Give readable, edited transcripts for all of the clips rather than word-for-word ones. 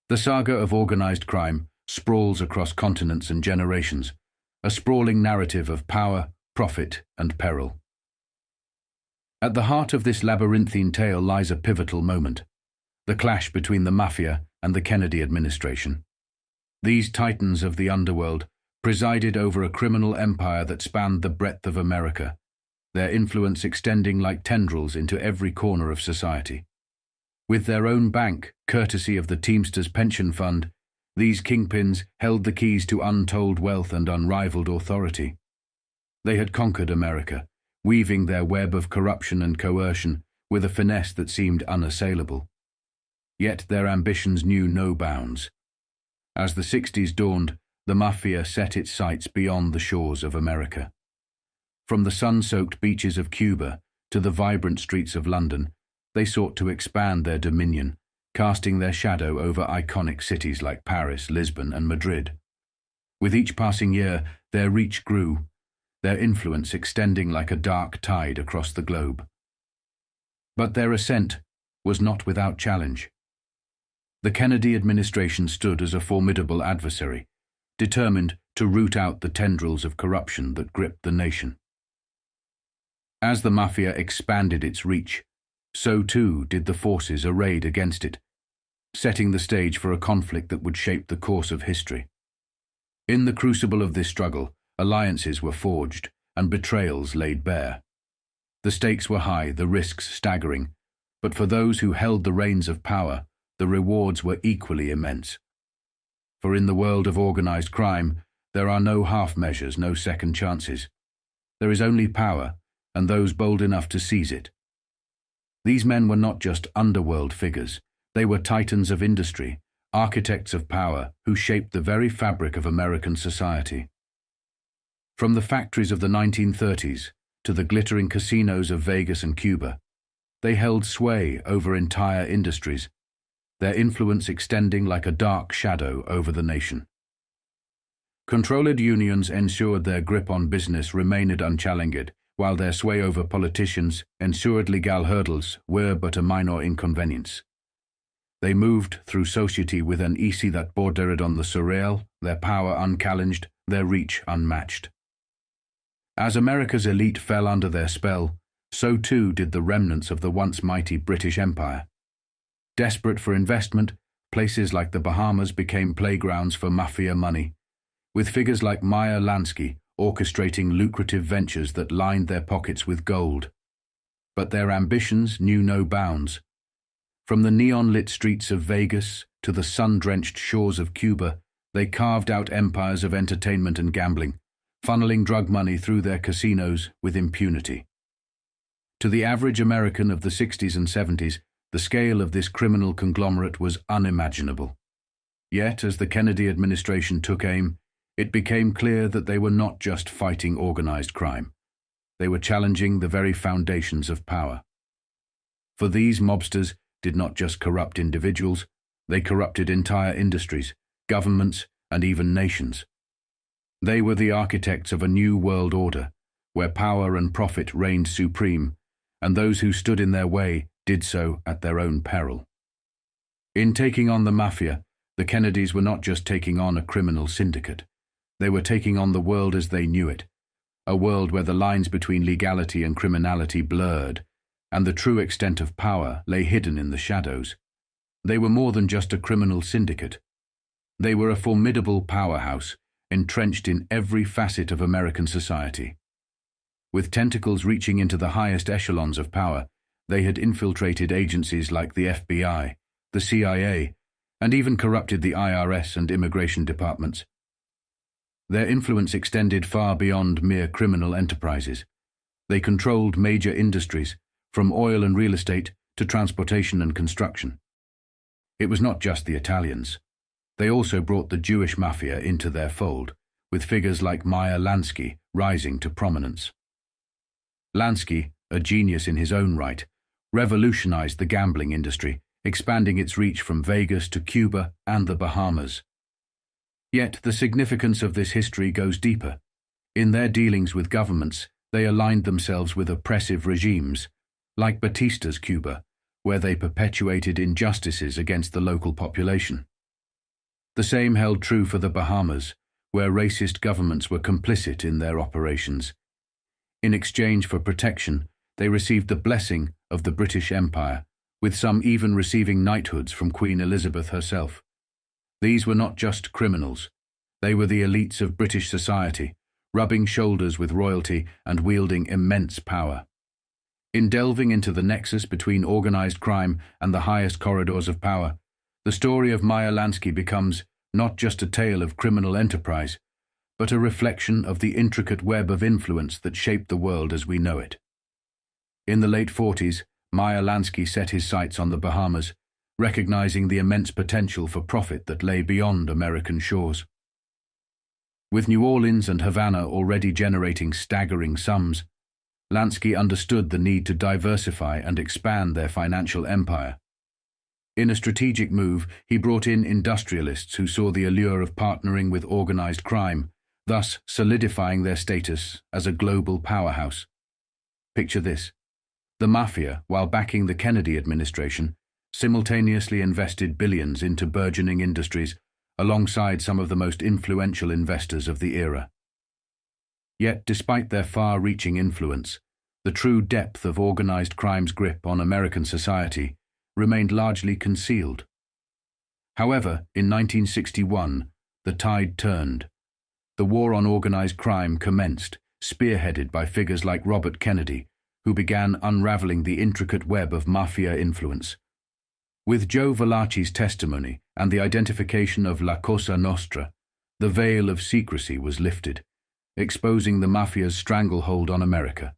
The saga of organized crime sprawls across continents and generations, a sprawling narrative of power, profit, and peril. At the heart of this labyrinthine tale lies a pivotal moment: the clash between the Mafia and the Kennedy administration. These titans of the underworld presided over a criminal empire that spanned the breadth of America, their influence extending like tendrils into every corner of society. With their own bank, courtesy of the Teamsters Pension Fund, these kingpins held the keys to untold wealth and unrivaled authority. They had conquered America, weaving their web of corruption and coercion with a finesse that seemed unassailable. Yet their ambitions knew no bounds. As the 60s dawned, the Mafia set its sights beyond the shores of America. From the sun-soaked beaches of Cuba to the vibrant streets of London, they sought to expand their dominion, casting their shadow over iconic cities like Paris, Lisbon, and Madrid. With each passing year, their reach grew, their influence extending like a dark tide across the globe. But their ascent was not without challenge. The Kennedy administration stood as a formidable adversary, determined to root out the tendrils of corruption that gripped the nation. As the Mafia expanded its reach, so too did the forces arrayed against it, setting the stage for a conflict that would shape the course of history. In the crucible of this struggle, alliances were forged and betrayals laid bare. The stakes were high, the risks staggering, but for those who held the reins of power, the rewards were equally immense. For in the world of organized crime, there are no half measures, no second chances. There is only power, and those bold enough to seize it. These men were not just underworld figures, they were titans of industry, architects of power who shaped the very fabric of American society. From the factories of the 1930s to the glittering casinos of Vegas and Cuba, they held sway over entire industries, their influence extending like a dark shadow over the nation. Controlled unions ensured their grip on business remained unchallenged, while their sway over politicians ensured legal hurdles were but a minor inconvenience. They moved through society with an ease that bordered on the surreal, their power unchallenged, their reach unmatched. As America's elite fell under their spell, so too did the remnants of the once mighty British Empire. Desperate for investment, places like the Bahamas became playgrounds for Mafia money, with figures like Meyer Lansky orchestrating lucrative ventures that lined their pockets with gold. But their ambitions knew no bounds. From the neon-lit streets of Vegas to the sun-drenched shores of Cuba, they carved out empires of entertainment and gambling, funneling drug money through their casinos with impunity. To the average American of the 60s and 70s, the scale of this criminal conglomerate was unimaginable. Yet, as the Kennedy administration took aim, it became clear that they were not just fighting organized crime. They were challenging the very foundations of power. For these mobsters did not just corrupt individuals, they corrupted entire industries, governments, and even nations. They were the architects of a new world order, where power and profit reigned supreme, and those who stood in their way did so at their own peril. In taking on the Mafia, the Kennedys were not just taking on a criminal syndicate. They were taking on the world as they knew it, a world where the lines between legality and criminality blurred, and the true extent of power lay hidden in the shadows. They were more than just a criminal syndicate. They were a formidable powerhouse, entrenched in every facet of American society. With tentacles reaching into the highest echelons of power, they had infiltrated agencies like the FBI, the CIA, and even corrupted the IRS and immigration departments. Their influence extended far beyond mere criminal enterprises. They controlled major industries, from oil and real estate to transportation and construction. It was not just the Italians. They also brought the Jewish Mafia into their fold, with figures like Meyer Lansky rising to prominence. Lansky, a genius in his own right, revolutionized the gambling industry, expanding its reach from Vegas to Cuba and the Bahamas. Yet the significance of this history goes deeper. In their dealings with governments, they aligned themselves with oppressive regimes, like Batista's Cuba, where they perpetuated injustices against the local population. The same held true for the Bahamas, where racist governments were complicit in their operations. In exchange for protection, they received the blessing of the British Empire, with some even receiving knighthoods from Queen Elizabeth herself. These were not just criminals. They were the elites of British society, rubbing shoulders with royalty and wielding immense power. In delving into the nexus between organized crime and the highest corridors of power, the story of Meyer Lansky becomes not just a tale of criminal enterprise, but a reflection of the intricate web of influence that shaped the world as we know it. In the late 40s, Meyer Lansky set his sights on the Bahamas, recognizing the immense potential for profit that lay beyond American shores. With New Orleans and Havana already generating staggering sums, Lansky understood the need to diversify and expand their financial empire. In a strategic move, he brought in industrialists who saw the allure of partnering with organized crime, thus solidifying their status as a global powerhouse. Picture this. The Mafia, while backing the Kennedy administration, simultaneously invested billions into burgeoning industries alongside some of the most influential investors of the era. Yet, despite their far-reaching influence, the true depth of organized crime's grip on American society remained largely concealed. However, in 1961, the tide turned. The war on organized crime commenced, spearheaded by figures like Robert Kennedy, who began unraveling the intricate web of Mafia influence. With Joe Valachi's testimony and the identification of La Cosa Nostra, the veil of secrecy was lifted, exposing the Mafia's stranglehold on America.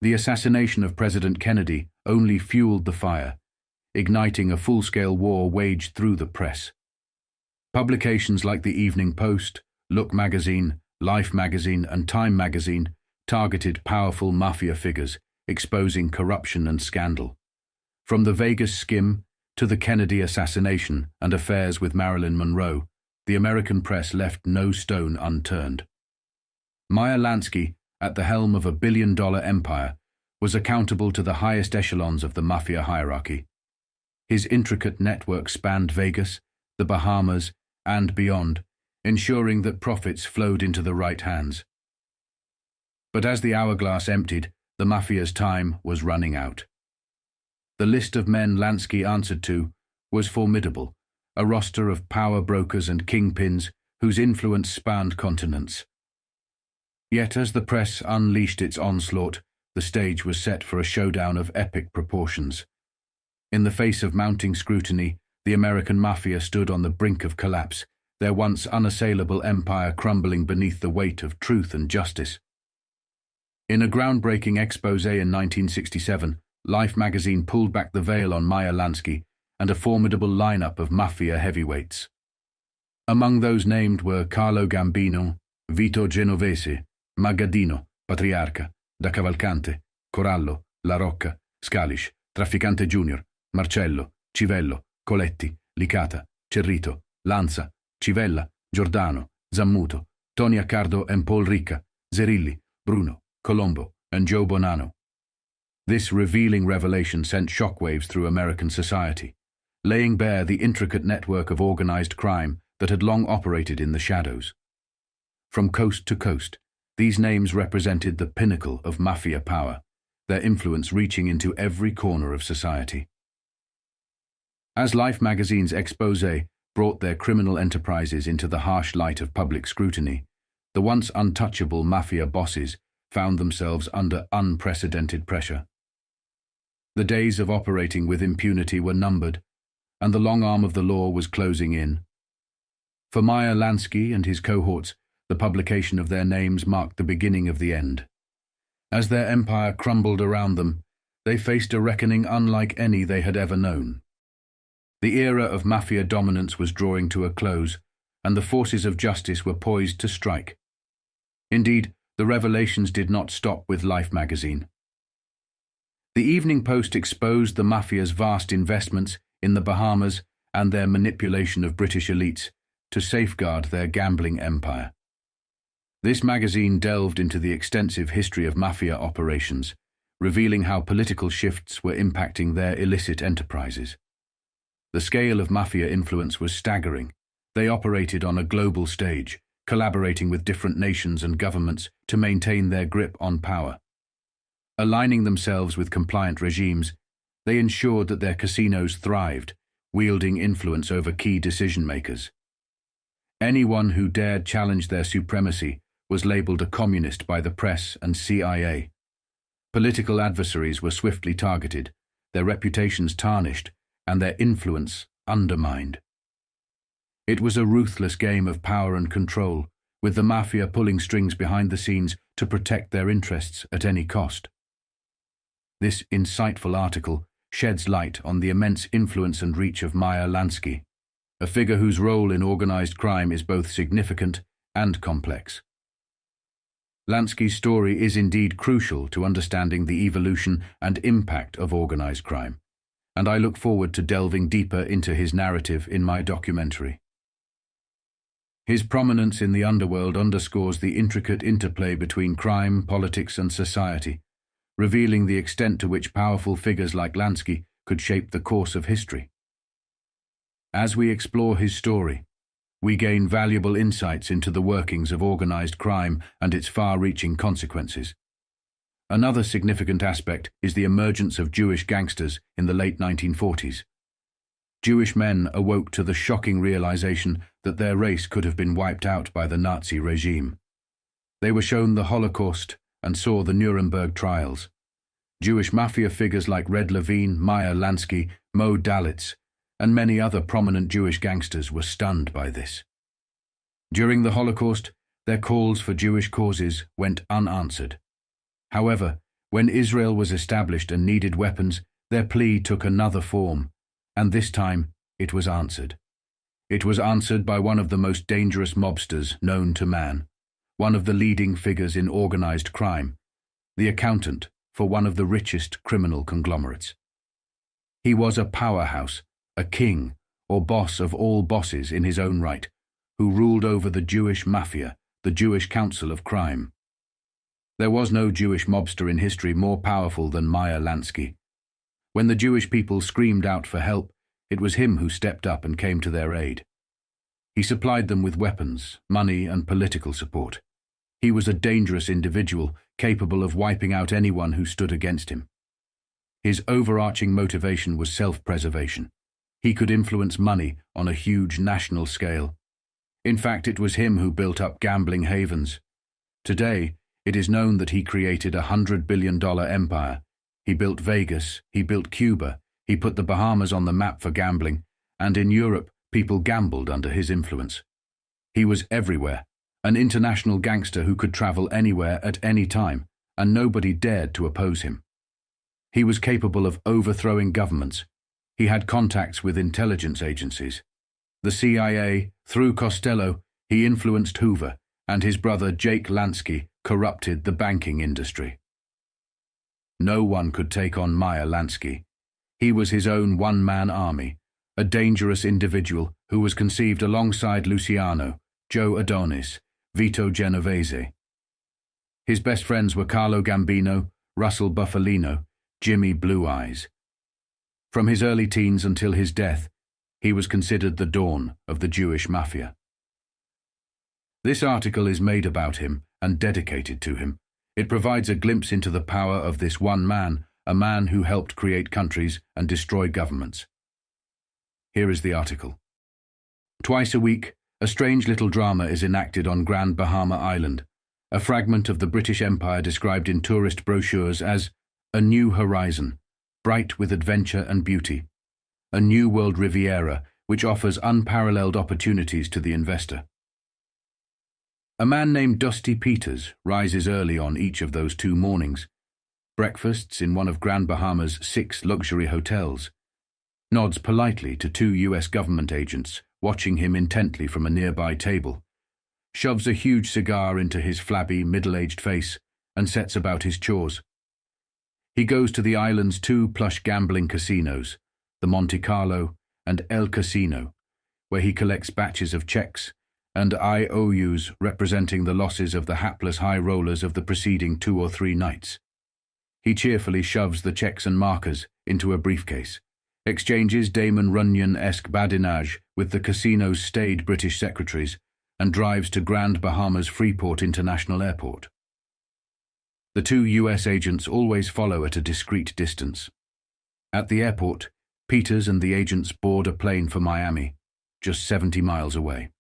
The assassination of President Kennedy only fueled the fire, igniting a full-scale war waged through the press. Publications like the Evening Post, Look magazine, Life magazine, and Time magazine targeted powerful Mafia figures, exposing corruption and scandal. From the Vegas skim to the Kennedy assassination and affairs with Marilyn Monroe, the American press left no stone unturned. Meyer Lansky, at the helm of a billion-dollar empire, was accountable to the highest echelons of the Mafia hierarchy. His intricate network spanned Vegas, the Bahamas, and beyond, ensuring that profits flowed into the right hands. But as the hourglass emptied, the Mafia's time was running out. The list of men Lansky answered to was formidable, a roster of power brokers and kingpins whose influence spanned continents. Yet as the press unleashed its onslaught, the stage was set for a showdown of epic proportions. In the face of mounting scrutiny, the American Mafia stood on the brink of collapse, their once unassailable empire crumbling beneath the weight of truth and justice. In a groundbreaking expose in 1967, Life magazine pulled back the veil on Meyer Lansky and a formidable lineup of Mafia heavyweights. Among those named were Carlo Gambino, Vito Genovese, Magaddino, Patriarca, Da Cavalcante, Corallo, La Rocca, Scalish, Trafficante Junior, Marcello, Civello, Coletti, Licata, Cerrito, Lanza, Civella, Giordano, Zammuto, Tony Accardo and Paul Ricca, Zerilli, Bruno, Colombo, and Joe Bonanno. This revealing revelation sent shockwaves through American society, laying bare the intricate network of organized crime that had long operated in the shadows. From coast to coast, these names represented the pinnacle of Mafia power, their influence reaching into every corner of society. As Life magazine's expose brought their criminal enterprises into the harsh light of public scrutiny, the once untouchable Mafia bosses found themselves under unprecedented pressure. The days of operating with impunity were numbered, and the long arm of the law was closing in. For Meyer Lansky and his cohorts, the publication of their names marked the beginning of the end. As their empire crumbled around them, they faced a reckoning unlike any they had ever known. The era of Mafia dominance was drawing to a close, and the forces of justice were poised to strike. Indeed, the revelations did not stop with Life magazine. The Evening Post exposed the Mafia's vast investments in the Bahamas and their manipulation of British elites to safeguard their gambling empire. This magazine delved into the extensive history of Mafia operations, revealing how political shifts were impacting their illicit enterprises. The scale of Mafia influence was staggering, They operated on a global stage, collaborating with different nations and governments to maintain their grip on power. Aligning themselves with compliant regimes, they ensured that their casinos thrived, wielding influence over key decision-makers. Anyone who dared challenge their supremacy was labeled a communist by the press and CIA. Political adversaries were swiftly targeted, their reputations tarnished, and their influence undermined. It was a ruthless game of power and control, with the Mafia pulling strings behind the scenes to protect their interests at any cost. This insightful article sheds light on the immense influence and reach of Meyer Lansky, a figure whose role in organized crime is both significant and complex. Lansky's story is indeed crucial to understanding the evolution and impact of organized crime, and I look forward to delving deeper into his narrative in my documentary. His prominence in the underworld underscores the intricate interplay between crime, politics, and society, revealing the extent to which powerful figures like Lansky could shape the course of history. As we explore his story, we gain valuable insights into the workings of organized crime and its far-reaching consequences. Another significant aspect is the emergence of Jewish gangsters in the late 1940s. Jewish men awoke to the shocking realization that their race could have been wiped out by the Nazi regime. They were shown the Holocaust and saw the Nuremberg trials. Jewish mafia figures like Red Levine, Meyer Lansky, Mo Dalitz, and many other prominent Jewish gangsters were stunned by this. During the Holocaust, their calls for Jewish causes went unanswered. However, when Israel was established and needed weapons, their plea took another form, and this time it was answered. It was answered by one of the most dangerous mobsters known to man, one of the leading figures in organized crime, the accountant for one of the richest criminal conglomerates. He was a powerhouse, a king, or boss of all bosses in his own right, who ruled over the Jewish Mafia, the Jewish Council of Crime. There was no Jewish mobster in history more powerful than Meyer Lansky. When the Jewish people screamed out for help, it was him who stepped up and came to their aid. He supplied them with weapons, money, and political support. He was a dangerous individual, capable of wiping out anyone who stood against him. His overarching motivation was self-preservation. He could influence money on a huge national scale. In fact, it was him who built up gambling havens. Today, it is known that he created a $100 billion empire. He built Vegas, he built Cuba, he put the Bahamas on the map for gambling, and in Europe, people gambled under his influence. He was everywhere, an international gangster who could travel anywhere at any time, and nobody dared to oppose him. He was capable of overthrowing governments. He had contacts with intelligence agencies. The CIA, through Costello, he influenced Hoover, and his brother Jake Lansky corrupted the banking industry. No one could take on Meyer Lansky. He was his own one-man army, a dangerous individual who was conceived alongside Luciano, Joe Adonis, Vito Genovese. His best friends were Carlo Gambino, Russell Bufalino, Jimmy Blue Eyes. From his early teens until his death, he was considered the dawn of the Jewish Mafia. This article is made about him and dedicated to him. It provides a glimpse into the power of this one man, a man who helped create countries and destroy governments. Here is the article. Twice a week, a strange little drama is enacted on Grand Bahama Island, a fragment of the British Empire described in tourist brochures as a new horizon, bright with adventure and beauty, a new world Riviera which offers unparalleled opportunities to the investor. A man named Dusty Peters rises early on each of those 2 mornings, breakfasts in one of Grand Bahama's 6 luxury hotels, nods politely to 2 US government agents watching him intently from a nearby table, shoves a huge cigar into his flabby, middle-aged face, and sets about his chores. He goes to the island's 2 plush gambling casinos, the Monte Carlo and El Casino, where he collects batches of checks and IOUs representing the losses of the hapless high rollers of the preceding 2 or 3 nights. He cheerfully shoves the checks and markers into a briefcase, exchanges Damon Runyon-esque badinage with the casino's staid British secretaries, and drives to Grand Bahama's Freeport International Airport. The two US agents always follow at a discreet distance. At the airport, Peters and the agents board a plane for Miami, just 70 miles away.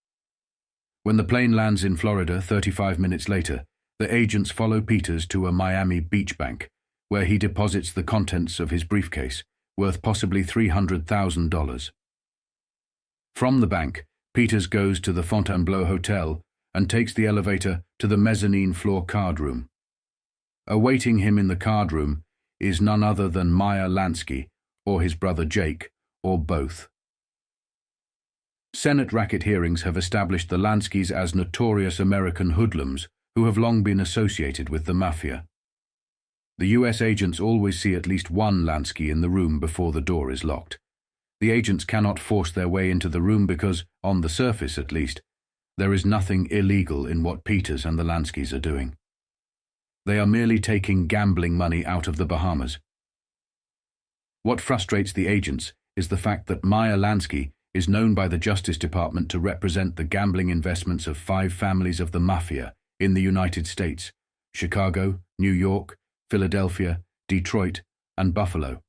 When the plane lands in Florida 35 minutes later, the agents follow Peters to a Miami beach bank, where he deposits the contents of his briefcase, worth possibly $300,000. From the bank, Peters goes to the Fontainebleau Hotel and takes the elevator to the mezzanine floor card room. Awaiting him in the card room is none other than Meyer Lansky, or his brother Jake, or both. Senate racket hearings have established the Lanskys as notorious American hoodlums who have long been associated with the Mafia. The US agents always see at least one Lansky in the room before the door is locked. The agents cannot force their way into the room because, on the surface at least, there is nothing illegal in what Peters and the Lanskys are doing. They are merely taking gambling money out of the Bahamas. What frustrates the agents is the fact that Meyer Lansky is known by the Justice Department to represent the gambling investments of 5 families of the Mafia in the United States: Chicago, New York, Philadelphia, Detroit, and Buffalo.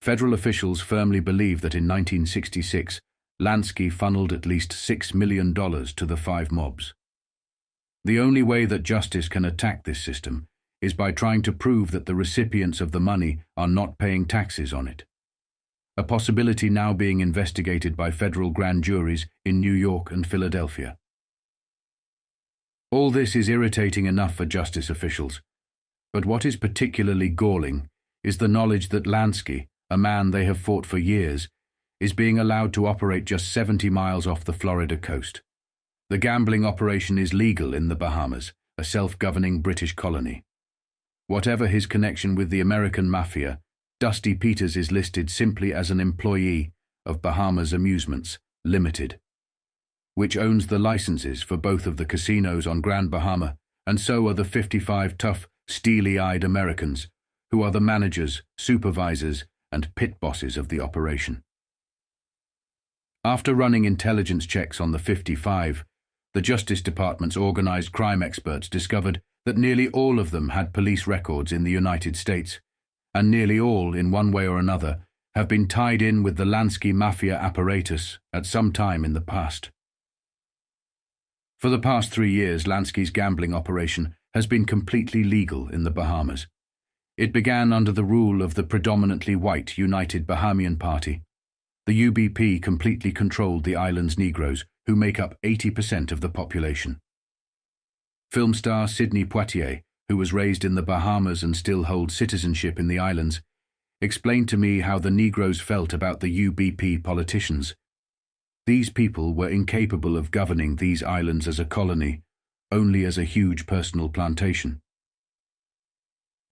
Federal officials firmly believe that in 1966, Lansky funneled at least $6 million to the 5 mobs. The only way that justice can attack this system is by trying to prove that the recipients of the money are not paying taxes on it, a possibility now being investigated by federal grand juries in New York and Philadelphia. All this is irritating enough for justice officials, but what is particularly galling is the knowledge that Lansky, a man they have fought for years, is being allowed to operate just 70 miles off the Florida coast. The gambling operation is legal in the Bahamas, a self-governing British colony. Whatever his connection with the American Mafia, Dusty Peters is listed simply as an employee of Bahamas Amusements, Limited, which owns the licenses for both of the casinos on Grand Bahama, and so are the 55 tough, steely-eyed Americans, who are the managers, supervisors, and pit bosses of the operation. After running intelligence checks on the 55, the Justice Department's organized crime experts discovered that nearly all of them had police records in the United States, and nearly all, in one way or another, have been tied in with the Lansky Mafia apparatus at some time in the past. For the past 3 years, Lansky's gambling operation has been completely legal in the Bahamas. It began under the rule of the predominantly white United Bahamian Party. The UBP completely controlled the island's Negroes, who make up 80% of the population. Film star Sidney Poitier, who was raised in the Bahamas and still holds citizenship in the islands, explained to me how the Negroes felt about the UBP politicians. These people were incapable of governing these islands as a colony, only as a huge personal plantation.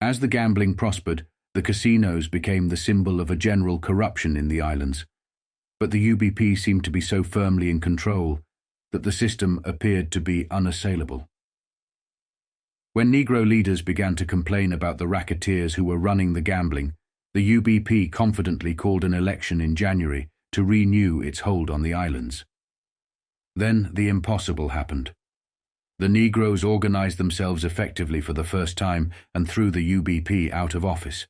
As the gambling prospered, the casinos became the symbol of a general corruption in the islands, but the UBP seemed to be so firmly in control that the system appeared to be unassailable. When Negro leaders began to complain about the racketeers who were running the gambling, the UBP confidently called an election in January to renew its hold on the islands. Then the impossible happened. The Negroes organized themselves effectively for the first time and threw the UBP out of office.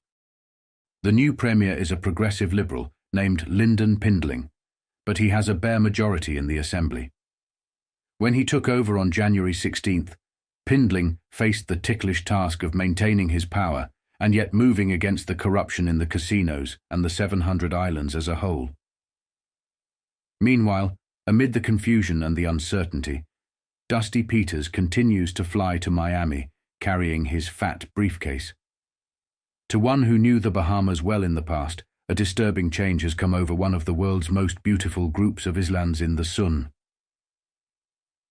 The new premier is a progressive liberal named Lyndon Pindling, but he has a bare majority in the assembly. When he took over on January 16th, Pindling faced the ticklish task of maintaining his power and yet moving against the corruption in the casinos and the 700 islands as a whole. Meanwhile, amid the confusion and the uncertainty, Dusty Peters continues to fly to Miami, carrying his fat briefcase. To one who knew the Bahamas well in the past, a disturbing change has come over one of the world's most beautiful groups of islands in the Sun.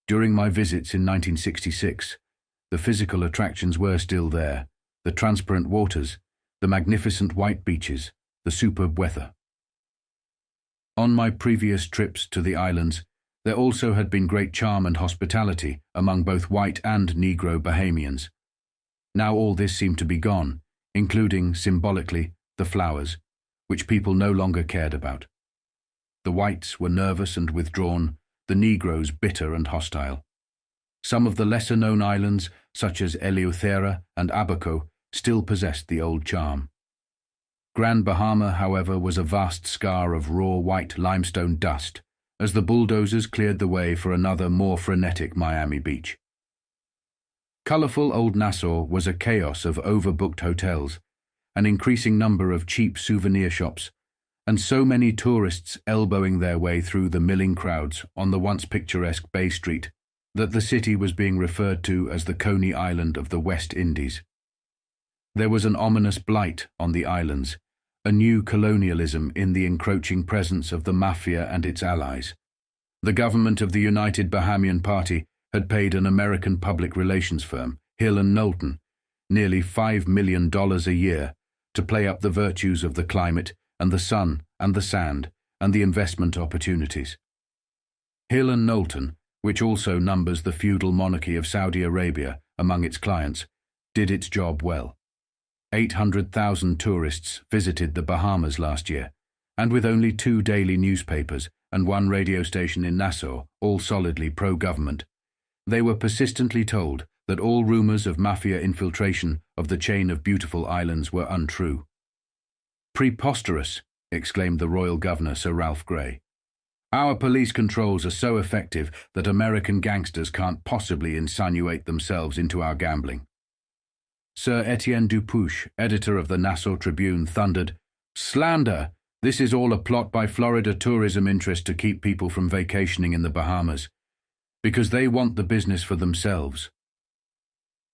During my visits in 1966, the physical attractions were still there: the transparent waters, the magnificent white beaches, the superb weather. On my previous trips to the islands, there also had been great charm and hospitality among both white and Negro Bahamians. Now all this seemed to be gone, including, symbolically, the flowers, which people no longer cared about. The whites were nervous and withdrawn, the Negroes bitter and hostile. Some of the lesser-known islands, such as Eleuthera and Abaco, still possessed the old charm. Grand Bahama, however, was a vast scar of raw white limestone dust, as the bulldozers cleared the way for another, more frenetic Miami Beach. Colorful old Nassau was a chaos of overbooked hotels, an increasing number of cheap souvenir shops, and so many tourists elbowing their way through the milling crowds on the once picturesque Bay Street that the city was being referred to as the Coney Island of the West Indies. There was an ominous blight on the islands, a new colonialism in the encroaching presence of the Mafia and its allies. The government of the United Bahamian Party had paid an American public relations firm, Hill and Knowlton, nearly $5 million a year to play up the virtues of the climate and the sun and the sand and the investment opportunities. Hill and Knowlton, which also numbers the feudal monarchy of Saudi Arabia among its clients, did its job well. 800,000 tourists visited the Bahamas last year, and with only 2 daily newspapers and 1 radio station in Nassau, all solidly pro-government, they were persistently told that all rumors of Mafia infiltration of the chain of beautiful islands were untrue. "Preposterous," exclaimed the royal governor Sir Ralph Grey. "Our police controls are so effective that American gangsters can't possibly insinuate themselves into our gambling." Sir Etienne Dupuche, editor of the Nassau Tribune, thundered, "Slander! This is all a plot by Florida tourism interest to keep people from vacationing in the Bahamas, because they want the business for themselves."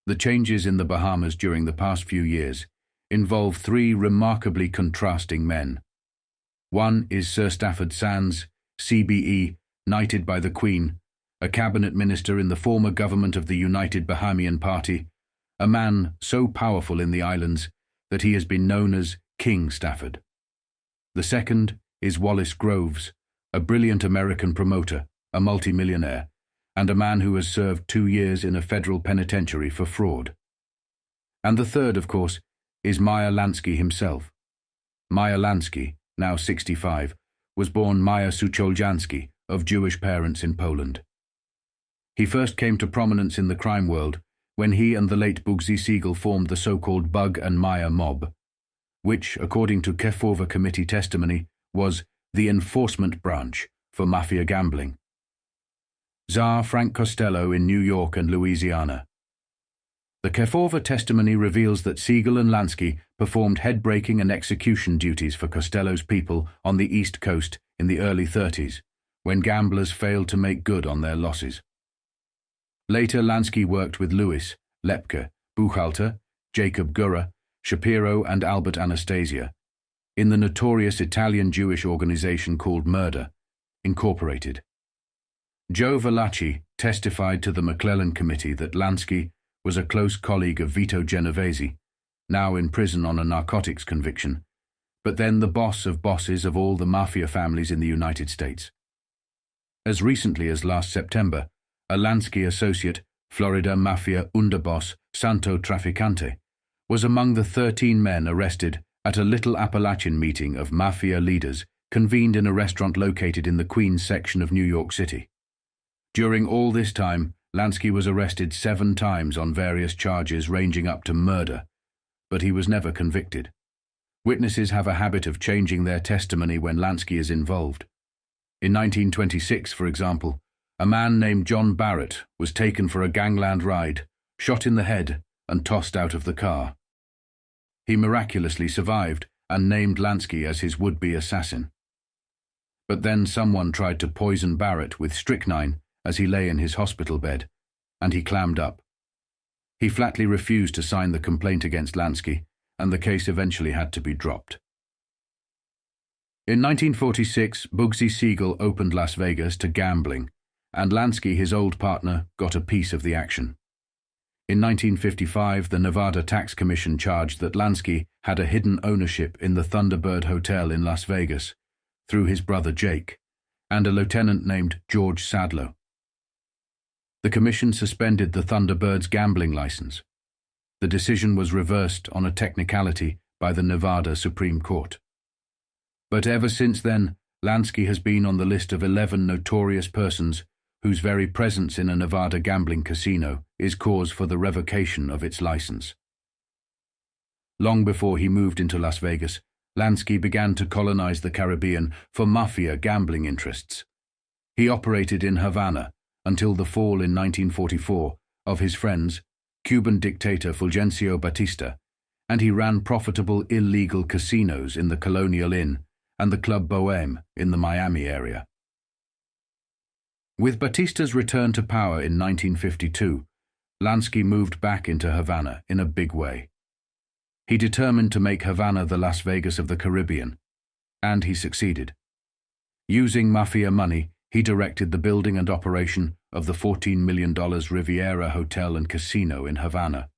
The changes in the Bahamas during the past few years involve 3 remarkably contrasting men. One is Sir Stafford Sands, CBE, knighted by the Queen, a cabinet minister in the former government of the United Bahamian Party, a man so powerful in the islands that he has been known as King Stafford. The second is Wallace Groves, a brilliant American promoter, a multimillionaire, and a man who has served 2 years in a federal penitentiary for fraud. And the third, of course, is Meyer Lansky himself. Meyer Lansky, now 65, was born Meyer Sucholjanski of Jewish parents in Poland. He first came to prominence in the crime world when he and the late Bugsy Siegel formed the so-called Bug and Meyer mob, which, according to Kefauver Committee testimony, was the enforcement branch for Mafia gambling. Czar Frank Costello in New York and Louisiana. The Kefauver testimony reveals that Siegel and Lansky performed head-breaking and execution duties for Costello's people on the East Coast in the early 30s, when gamblers failed to make good on their losses. Later, Lansky worked with Louis, Lepke, Buchalter, Jacob Gurra, Shapiro and Albert Anastasia in the notorious Italian Jewish organization called Murder, Incorporated. Joe Valachi testified to the McClellan Committee that Lansky was a close colleague of Vito Genovese, now in prison on a narcotics conviction, but then the boss of bosses of all the Mafia families in the United States. As recently as last September, a Lansky associate, Florida Mafia underboss Santo Traficante, was among the 13 men arrested at a Little Appalachian meeting of Mafia leaders convened in a restaurant located in the Queens section of New York City. During all this time, Lansky was arrested 7 times on various charges ranging up to murder, but he was never convicted. Witnesses have a habit of changing their testimony when Lansky is involved. In 1926, for example, a man named John Barrett was taken for a gangland ride, shot in the head, and tossed out of the car. He miraculously survived and named Lansky as his would-be assassin. But then someone tried to poison Barrett with strychnine as he lay in his hospital bed, and he clammed up. He flatly refused to sign the complaint against Lansky, and the case eventually had to be dropped. In 1946, Bugsy Siegel opened Las Vegas to gambling, and Lansky, his old partner, got a piece of the action. In 1955, the Nevada Tax Commission charged that Lansky had a hidden ownership in the Thunderbird Hotel in Las Vegas through his brother Jake and a lieutenant named George Sadlow. The commission suspended the Thunderbird's gambling license. The decision was reversed on a technicality by the Nevada Supreme Court. But ever since then, Lansky has been on the list of 11 notorious persons whose very presence in a Nevada gambling casino is cause for the revocation of its license. Long before he moved into Las Vegas, Lansky began to colonize the Caribbean for Mafia gambling interests. He operated in Havana until the fall in 1944 of his friends, Cuban dictator Fulgencio Batista, and he ran profitable illegal casinos in the Colonial Inn and the Club Bohème in the Miami area. With Batista's return to power in 1952, Lansky moved back into Havana in a big way. He determined to make Havana the Las Vegas of the Caribbean, and he succeeded. Using Mafia money, he directed the building and operation of the $14 million Riviera Hotel and Casino in Havana.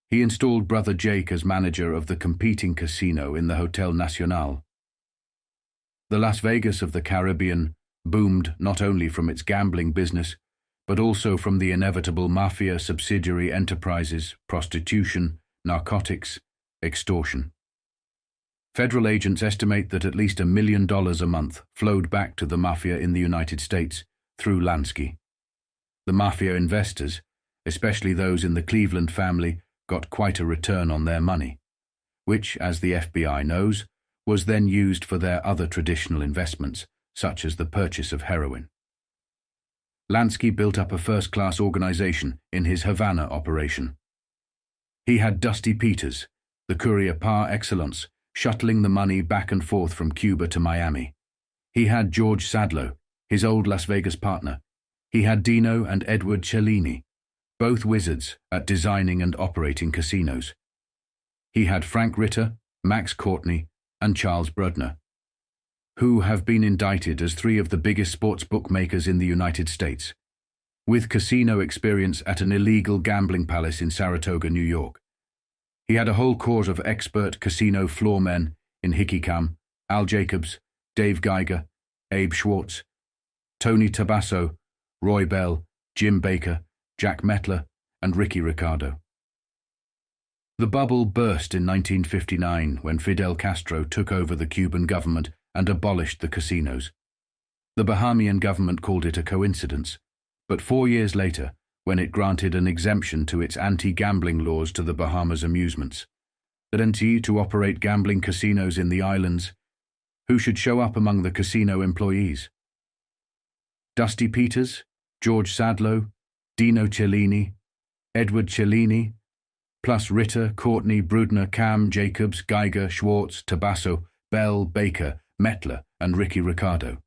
He installed Brother Jake as manager of the competing casino in the Hotel Nacional. The Las Vegas of the Caribbean boomed not only from its gambling business, but also from the inevitable Mafia subsidiary enterprises, prostitution, narcotics, extortion. Federal agents estimate that at least $1 million a month flowed back to the Mafia in the United States through Lansky. The Mafia investors, especially those in the Cleveland family, got quite a return on their money, which, as the FBI knows, was then used for their other traditional investments, such as the purchase of heroin. Lansky built up a first-class organization in his Havana operation. He had Dusty Peters, the courier par excellence, shuttling the money back and forth from Cuba to Miami. He had George Sadlow, his old Las Vegas partner. He had Dino and Edward Cellini, both wizards at designing and operating casinos. He had Frank Ritter, Max Courtney, and Charles Brudner, who have been indicted as three of the biggest sports bookmakers in the United States, with casino experience at an illegal gambling palace in Saratoga, New York. He had a whole corps of expert casino floormen in Hickey Cam, Al Jacobs, Dave Geiger, Abe Schwartz, Tony Tabasso, Roy Bell, Jim Baker, Jack Mettler, and Ricky Ricardo. The bubble burst in 1959 when Fidel Castro took over the Cuban government and abolished the casinos. The Bahamian government called it a coincidence, but 4 years later, when it granted an exemption to its anti-gambling laws to the Bahamas amusements, to operate gambling casinos in the islands, who should show up among the casino employees? Dusty Peters, George Sadlow, Dino Cellini, Edward Cellini, plus Ritter, Courtney, Brudner, Cam, Jacobs, Geiger, Schwartz, Tabasso, Bell, Baker, Mettler, and Ricky Ricardo.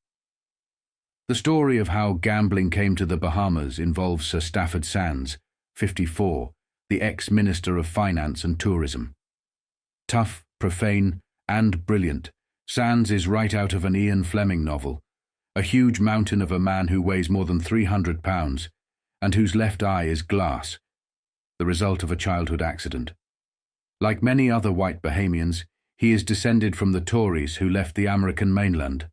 The story of how gambling came to the Bahamas involves Sir Stafford Sands, 54, the ex-Minister of Finance and Tourism. Tough, profane, and brilliant, Sands is right out of an Ian Fleming novel, a huge mountain of a man who weighs more than 300 pounds, and whose left eye is glass, the result of a childhood accident. Like many other white Bahamians, he is descended from the Tories who left the American mainland.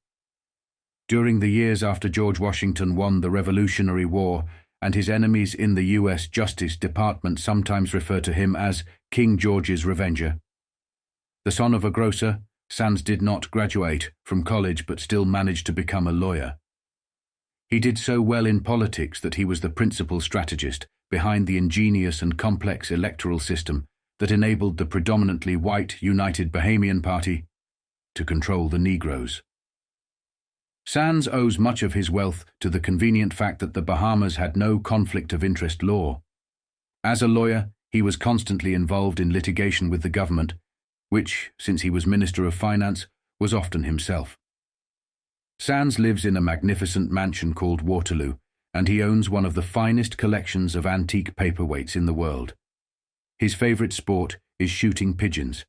During the years after George Washington won the Revolutionary War, and his enemies in the U.S. Justice Department sometimes refer to him as King George's Revenger. The son of a grocer, Sands did not graduate from college but still managed to become a lawyer. He did so well in politics that he was the principal strategist behind the ingenious and complex electoral system that enabled the predominantly white United Bahamian Party to control the Negroes. Sands owes much of his wealth to the convenient fact that the Bahamas had no conflict of interest law. As a lawyer, he was constantly involved in litigation with the government, which, since he was Minister of Finance, was often himself. Sands lives in a magnificent mansion called Waterloo, and he owns one of the finest collections of antique paperweights in the world. His favorite sport is shooting pigeons.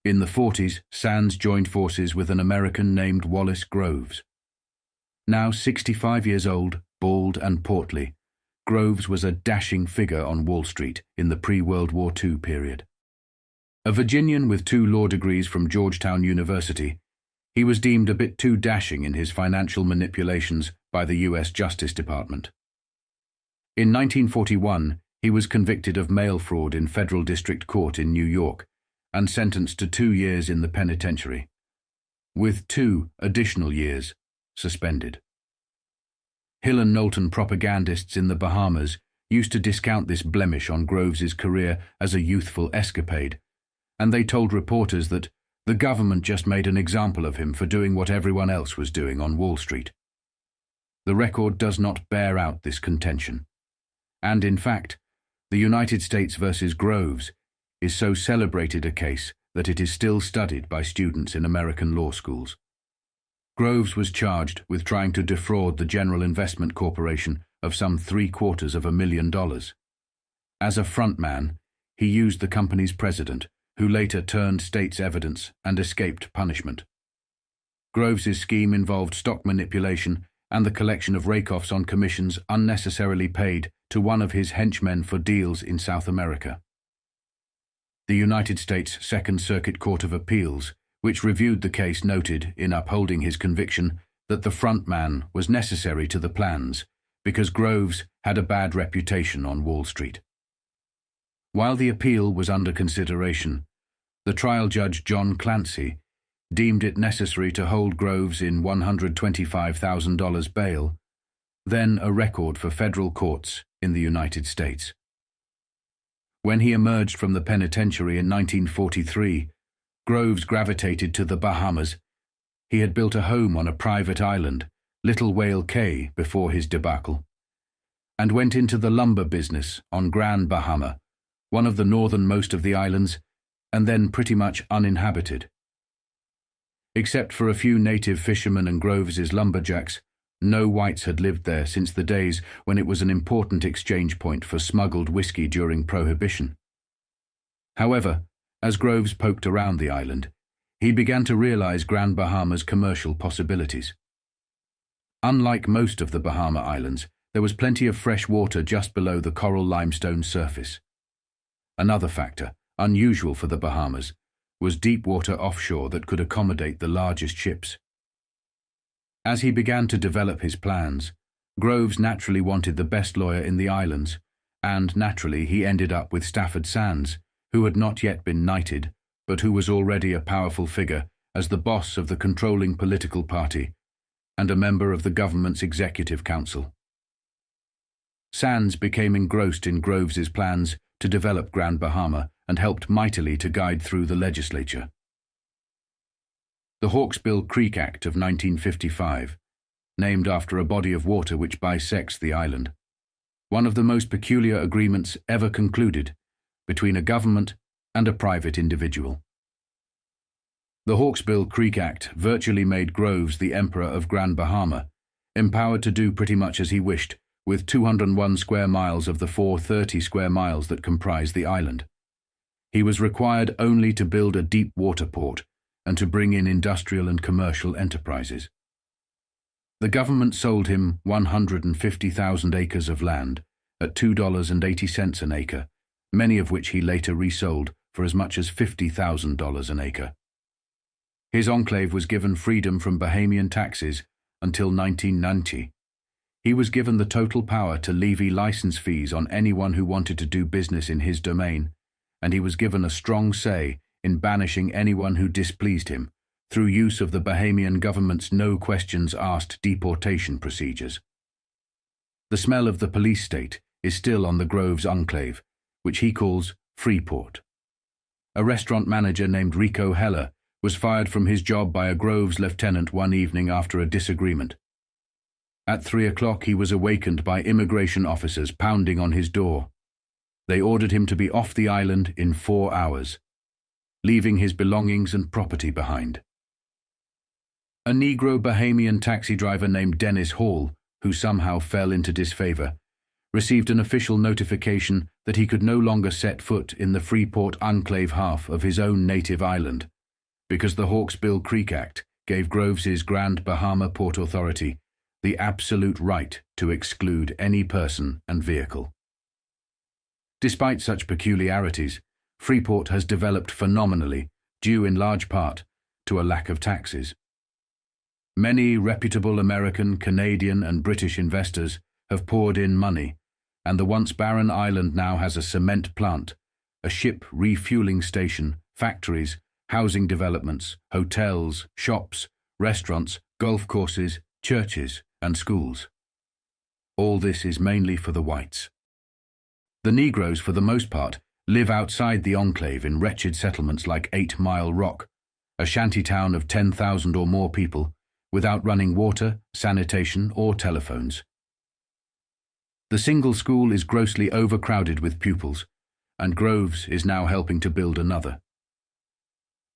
In the 40s, Sands joined forces with an American named Wallace Groves. Now 65 years old, bald and portly, Groves was a dashing figure on Wall Street in the pre-World War II period. A Virginian with 2 law degrees from Georgetown University, he was deemed a bit too dashing in his financial manipulations by the U.S. Justice Department. In 1941, he was convicted of mail fraud in Federal District Court in New York and sentenced to 2 years in the penitentiary. with 2 additional years suspended. Hill and Knowlton propagandists in the Bahamas used to discount this blemish on Groves's career as a youthful escapade, and they told reporters that the government just made an example of him for doing what everyone else was doing on Wall Street. The record does not bear out this contention, and in fact, the United States versus Groves is so celebrated a case that it is still studied by students in American law schools. Groves was charged with trying to defraud the General Investment Corporation of some $750,000. As a frontman, he used the company's president, who later turned state's evidence and escaped punishment. Groves's scheme involved stock manipulation and the collection of rake-offs on commissions unnecessarily paid to one of his henchmen for deals in South America. The United States Second Circuit Court of Appeals, which reviewed the case, noted, in upholding his conviction, that the frontman was necessary to the plans because Groves had a bad reputation on Wall Street. While the appeal was under consideration, the trial judge John Clancy deemed it necessary to hold Groves in $125,000 bail, then a record for federal courts in the United States. When he emerged from the penitentiary in 1943, Groves gravitated to the Bahamas. He had built a home on a private island, Little Whale Cay, before his debacle, and went into the lumber business on Grand Bahama, one of the northernmost of the islands, and then pretty much uninhabited. Except for a few native fishermen and Groves's lumberjacks, no whites had lived there since the days when it was an important exchange point for smuggled whiskey during Prohibition. However, as Groves poked around the island, he began to realize Grand Bahama's commercial possibilities. Unlike most of the Bahama Islands, there was plenty of fresh water just below the coral limestone surface. Another factor, unusual for the Bahamas, was deep water offshore that could accommodate the largest ships. As he began to develop his plans, Groves naturally wanted the best lawyer in the islands, and naturally he ended up with Stafford Sands, who had not yet been knighted, but who was already a powerful figure as the boss of the controlling political party and a member of the government's executive council. Sands became engrossed in Groves's plans to develop Grand Bahama and helped mightily to guide through the legislature. The Hawksbill Creek Act of 1955, named after a body of water which bisects the island, one of the most peculiar agreements ever concluded between a government and a private individual. The Hawksbill Creek Act virtually made Groves the emperor of Grand Bahama, empowered to do pretty much as he wished with 201 square miles of the 430 square miles that comprise the island. He was required only to build a deep water port and to bring in industrial and commercial enterprises. The government sold him 150,000 acres of land at $2.80 an acre, many of which he later resold for as much as $50,000 an acre. His enclave was given freedom from Bahamian taxes until 1990. He was given the total power to levy license fees on anyone who wanted to do business in his domain, and he was given a strong say in banishing anyone who displeased him through use of the Bahamian government's no-questions-asked deportation procedures. The smell of the police state is still on the Groves enclave, which he calls Freeport. A restaurant manager named Rico Heller was fired from his job by a Groves lieutenant one evening after a disagreement. At 3 o'clock he was awakened by immigration officers pounding on his door. They ordered him to be off the island in 4 hours, leaving his belongings and property behind. A Negro Bahamian taxi driver named Dennis Hall, who somehow fell into disfavor, received an official notification that he could no longer set foot in the Freeport enclave half of his own native island, because the Hawksbill Creek Act gave Groves's Grand Bahama Port Authority the absolute right to exclude any person and vehicle. Despite such peculiarities, Freeport has developed phenomenally, due in large part to a lack of taxes. Many reputable American, Canadian, and British investors have poured in money, and the once barren island now has a cement plant, a ship refueling station, factories, housing developments, hotels, shops, restaurants, golf courses, churches, and schools. All this is mainly for the whites. The Negroes, for the most part, live outside the enclave in wretched settlements like 8 Mile Rock, a shanty town of 10,000 or more people, without running water, sanitation, or telephones. The single school is grossly overcrowded with pupils, and Groves is now helping to build another.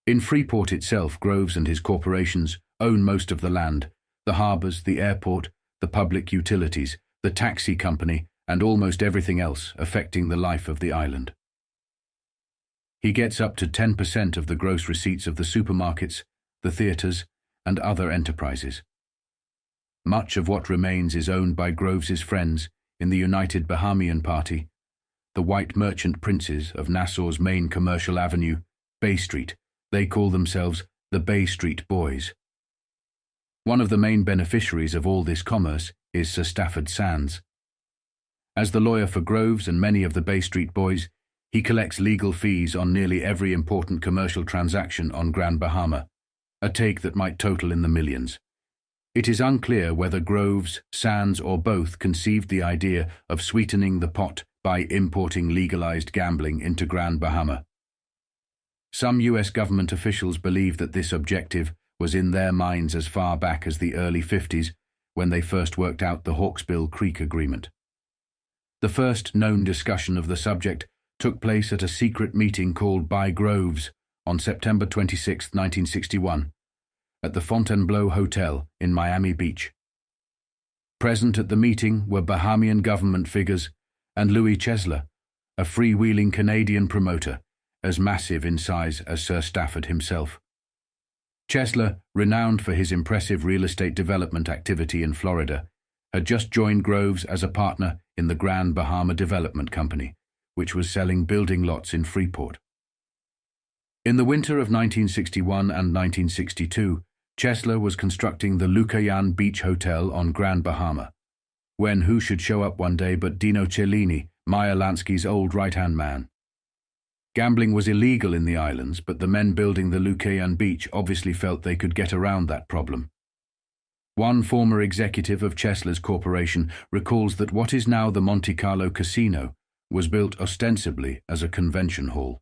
In Freeport itself, Groves and his corporations own most of the land, the harbours, the airport, the public utilities, the taxi company, and almost everything else affecting the life of the island. He gets up to 10% of the gross receipts of the supermarkets, the theatres, and other enterprises. Much of what remains is owned by Groves's friends in the United Bahamian Party, the white merchant princes of Nassau's main commercial avenue, Bay Street. They call themselves the Bay Street Boys. One of the main beneficiaries of all this commerce is Sir Stafford Sands. As the lawyer for Groves and many of the Bay Street Boys, he collects legal fees on nearly every important commercial transaction on Grand Bahama, a take that might total in the millions. It is unclear whether Groves, Sands, or both conceived the idea of sweetening the pot by importing legalized gambling into Grand Bahama. Some U.S. government officials believe that this objective was in their minds as far back as the early 50s, when they first worked out the Hawksbill Creek Agreement. The first known discussion of the subject took place at a secret meeting called by Groves on September 26, 1961, at the Fontainebleau Hotel in Miami Beach. Present at the meeting were Bahamian government figures and Louis Chesler, a freewheeling Canadian promoter, as massive in size as Sir Stafford himself. Chesler, renowned for his impressive real estate development activity in Florida, had just joined Groves as a partner in the Grand Bahama Development Company, which was selling building lots in Freeport. In the winter of 1961 and 1962, Chesler was constructing the Lucayan Beach Hotel on Grand Bahama, when who should show up one day but Dino Cellini, Meyer Lansky's old right-hand man. Gambling was illegal in the islands, but the men building the Lucayan Beach obviously felt they could get around that problem. One former executive of Chesler's corporation recalls that what is now the Monte Carlo Casino was built ostensibly as a convention hall.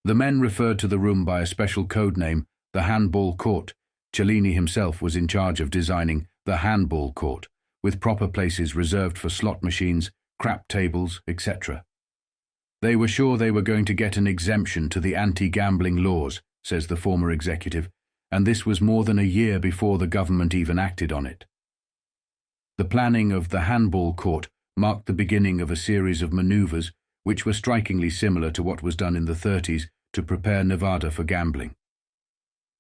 The men referred to the room by a special code name, the Handball Court. Cellini himself was in charge of designing the Handball Court, with proper places reserved for slot machines, crap tables, etc. They were sure they were going to get an exemption to the anti-gambling laws, says the former executive, and this was more than a year before the government even acted on it. The planning of the Handball Court marked the beginning of a series of maneuvers which were strikingly similar to what was done in the 30s to prepare Nevada for gambling.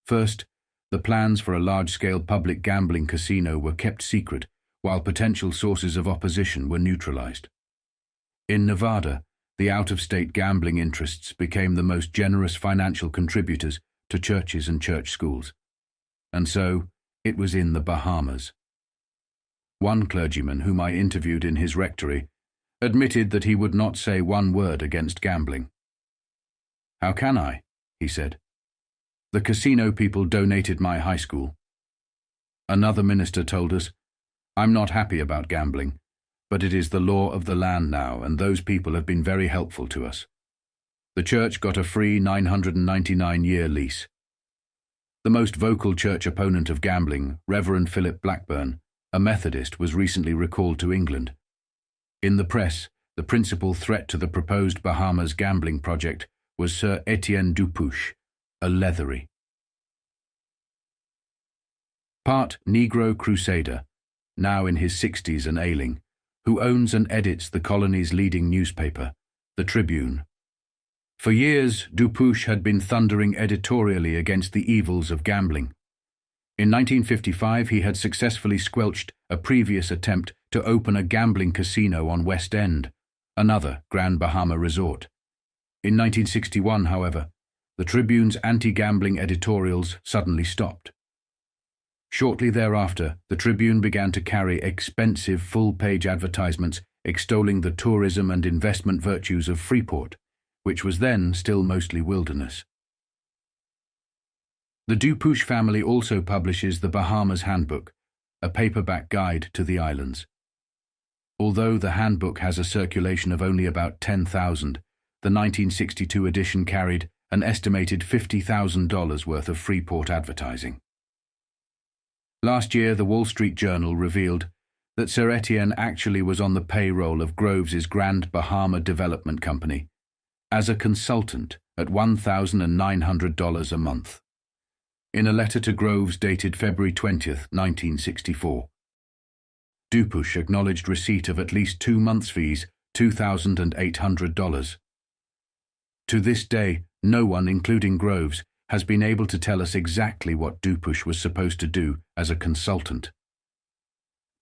First, the plans for a large-scale public gambling casino were kept secret, while potential sources of opposition were neutralized. In Nevada, the out-of-state gambling interests became the most generous financial contributors to churches and church schools. And so, it was in the Bahamas. One clergyman whom I interviewed in his rectory admitted that he would not say one word against gambling. "How can I?" he said. "The casino people donated my high school." Another minister told us, "I'm not happy about gambling, but it is the law of the land now, and those people have been very helpful to us." The church got a free 999-year lease. The most vocal church opponent of gambling, Reverend Philip Blackburn, a Methodist, was recently recalled to England. In the press, the principal threat to the proposed Bahamas gambling project was Sir Etienne Dupuche, a leathery. Part Negro crusader, now in his 60s and ailing, who owns and edits the colony's leading newspaper, the Tribune. For years, Dupuche had been thundering editorially against the evils of gambling. In 1955, he had successfully squelched a previous attempt to open a gambling casino on West End, another Grand Bahama resort. In 1961, however, the Tribune's anti-gambling editorials suddenly stopped. Shortly thereafter, the Tribune began to carry expensive full-page advertisements extolling the tourism and investment virtues of Freeport, which was then still mostly wilderness. The Dupuche family also publishes the Bahamas Handbook, a paperback guide to the islands. Although the handbook has a circulation of only about 10,000, the 1962 edition carried an estimated $50,000 worth of Freeport advertising. Last year, the Wall Street Journal revealed that Sir Etienne actually was on the payroll of Groves's Grand Bahama Development Company as a consultant at $1,900 a month. In a letter to Groves dated February 20, 1964, Dupuche acknowledged receipt of at least 2 months' fees, $2,800. To this day, no one, including Groves, has been able to tell us exactly what Dupuche was supposed to do as a consultant.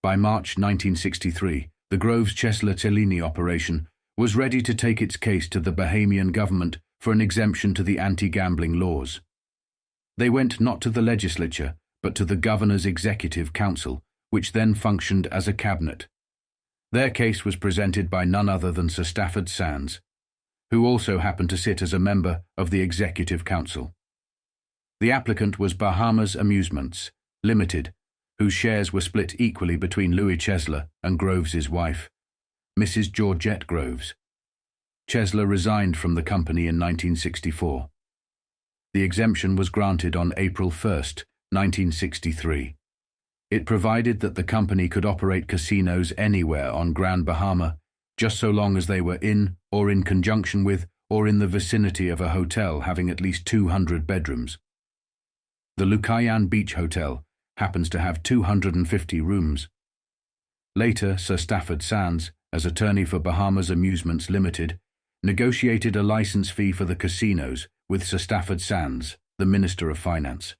By March 1963, the Groves-Chesler-Cellini operation was ready to take its case to the Bahamian government for an exemption to the anti-gambling laws. They went not to the legislature, but to the Governor's Executive Council, which then functioned as a cabinet. Their case was presented by none other than Sir Stafford Sands, who also happened to sit as a member of the Executive Council. The applicant was Bahamas Amusements, Limited, whose shares were split equally between Louis Chesler and Groves's wife, Mrs. Georgette Groves. Chesler resigned from the company in 1964. The exemption was granted on April 1, 1963. It provided that the company could operate casinos anywhere on Grand Bahama, just so long as they were in, or in conjunction with, or in the vicinity of a hotel having at least 200 bedrooms. The Lucayan Beach Hotel happens to have 250 rooms. Later, Sir Stafford Sands, as attorney for Bahamas Amusements Limited, negotiated a license fee for the casinos with Sir Stafford Sands, the Minister of Finance.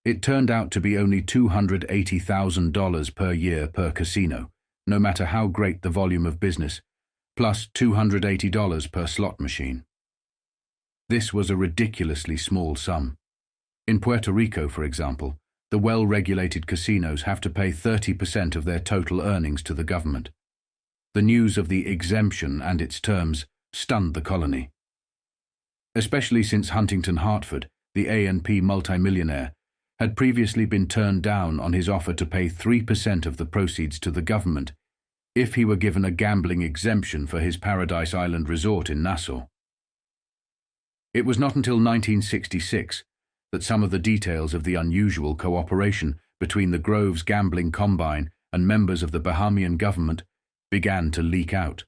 It turned out to be only $280,000 per year per casino, no matter how great the volume of business, plus $280 per slot machine. This was a ridiculously small sum. In Puerto Rico, for example, the well-regulated casinos have to pay 30% of their total earnings to the government. The news of the exemption and its terms stunned the colony. Especially since Huntington Hartford, the A&P multimillionaire, had previously been turned down on his offer to pay 3% of the proceeds to the government if he were given a gambling exemption for his Paradise Island resort in Nassau. It was not until 1966 that some of the details of the unusual cooperation between the Groves Gambling Combine and members of the Bahamian government began to leak out.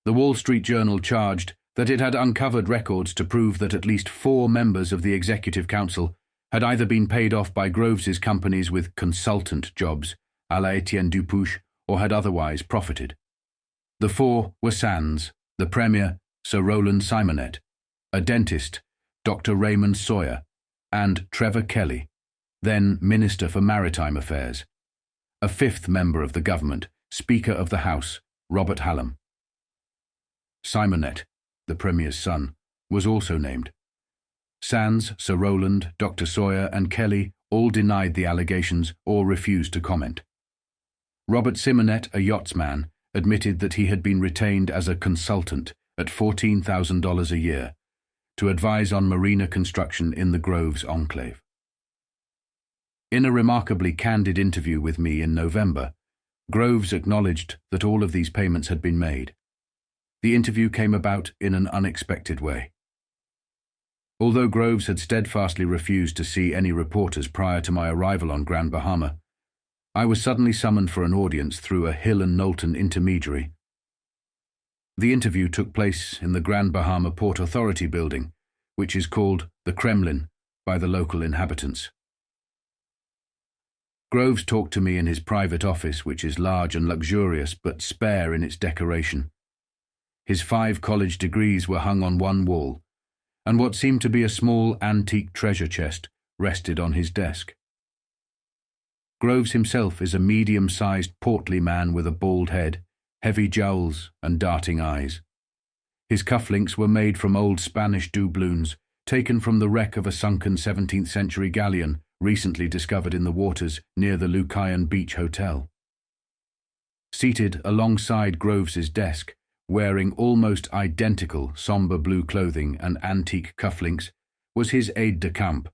The Wall Street Journal charged that it had uncovered records to prove that at least 4 members of the Executive Council had either been paid off by Groves's companies with consultant jobs, à la Etienne Dupuche, or had otherwise profited. The 4 were Sands, the Premier, Sir Rowland Simonet, a dentist, Dr. Raymond Sawyer, and Trevor Kelly, then Minister for Maritime Affairs. A 5th member of the government, Speaker of the House, Robert Hallam. Simonet, the Premier's son, was also named. Sands, Sir Rowland, Dr. Sawyer, and Kelly all denied the allegations or refused to comment. Robert Simonet, a yachtsman, admitted that he had been retained as a consultant at $14,000 a year to advise on marina construction in the Groves enclave. In a remarkably candid interview with me in November, Groves acknowledged that all of these payments had been made. The interview came about in an unexpected way. Although Groves had steadfastly refused to see any reporters prior to my arrival on Grand Bahama, I was suddenly summoned for an audience through a Hill and Knowlton intermediary. The interview took place in the Grand Bahama Port Authority building, which is called the Kremlin by the local inhabitants. Groves talked to me in his private office, which is large and luxurious but spare in its decoration. His 5 college degrees were hung on one wall, and what seemed to be a small antique treasure chest rested on his desk. Groves himself is a medium-sized portly man with a bald head, heavy jowls and darting eyes. His cufflinks were made from old Spanish doubloons, taken from the wreck of a sunken 17th-century galleon recently discovered in the waters near the Lucayan Beach Hotel. Seated alongside Groves's desk, wearing almost identical somber blue clothing and antique cufflinks, was his aide-de-camp,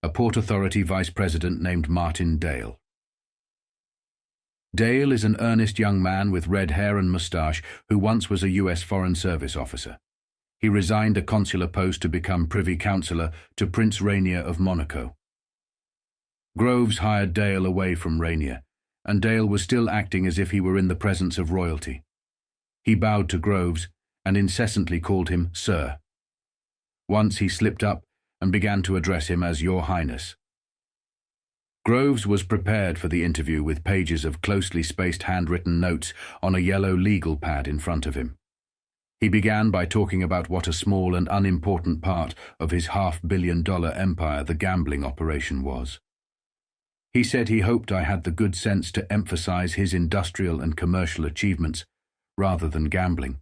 a Port Authority vice president named Martin Dale. Dale is an earnest young man with red hair and moustache who once was a U.S. Foreign Service officer. He resigned a consular post to become Privy Councillor to Prince Rainier of Monaco. Groves hired Dale away from Rainier, and Dale was still acting as if he were in the presence of royalty. He bowed to Groves and incessantly called him Sir. Once he slipped up and began to address him as Your Highness. Groves was prepared for the interview with pages of closely spaced handwritten notes on a yellow legal pad in front of him. He began by talking about what a small and unimportant part of his $500 million empire the gambling operation was. He said he hoped I had the good sense to emphasize his industrial and commercial achievements rather than gambling,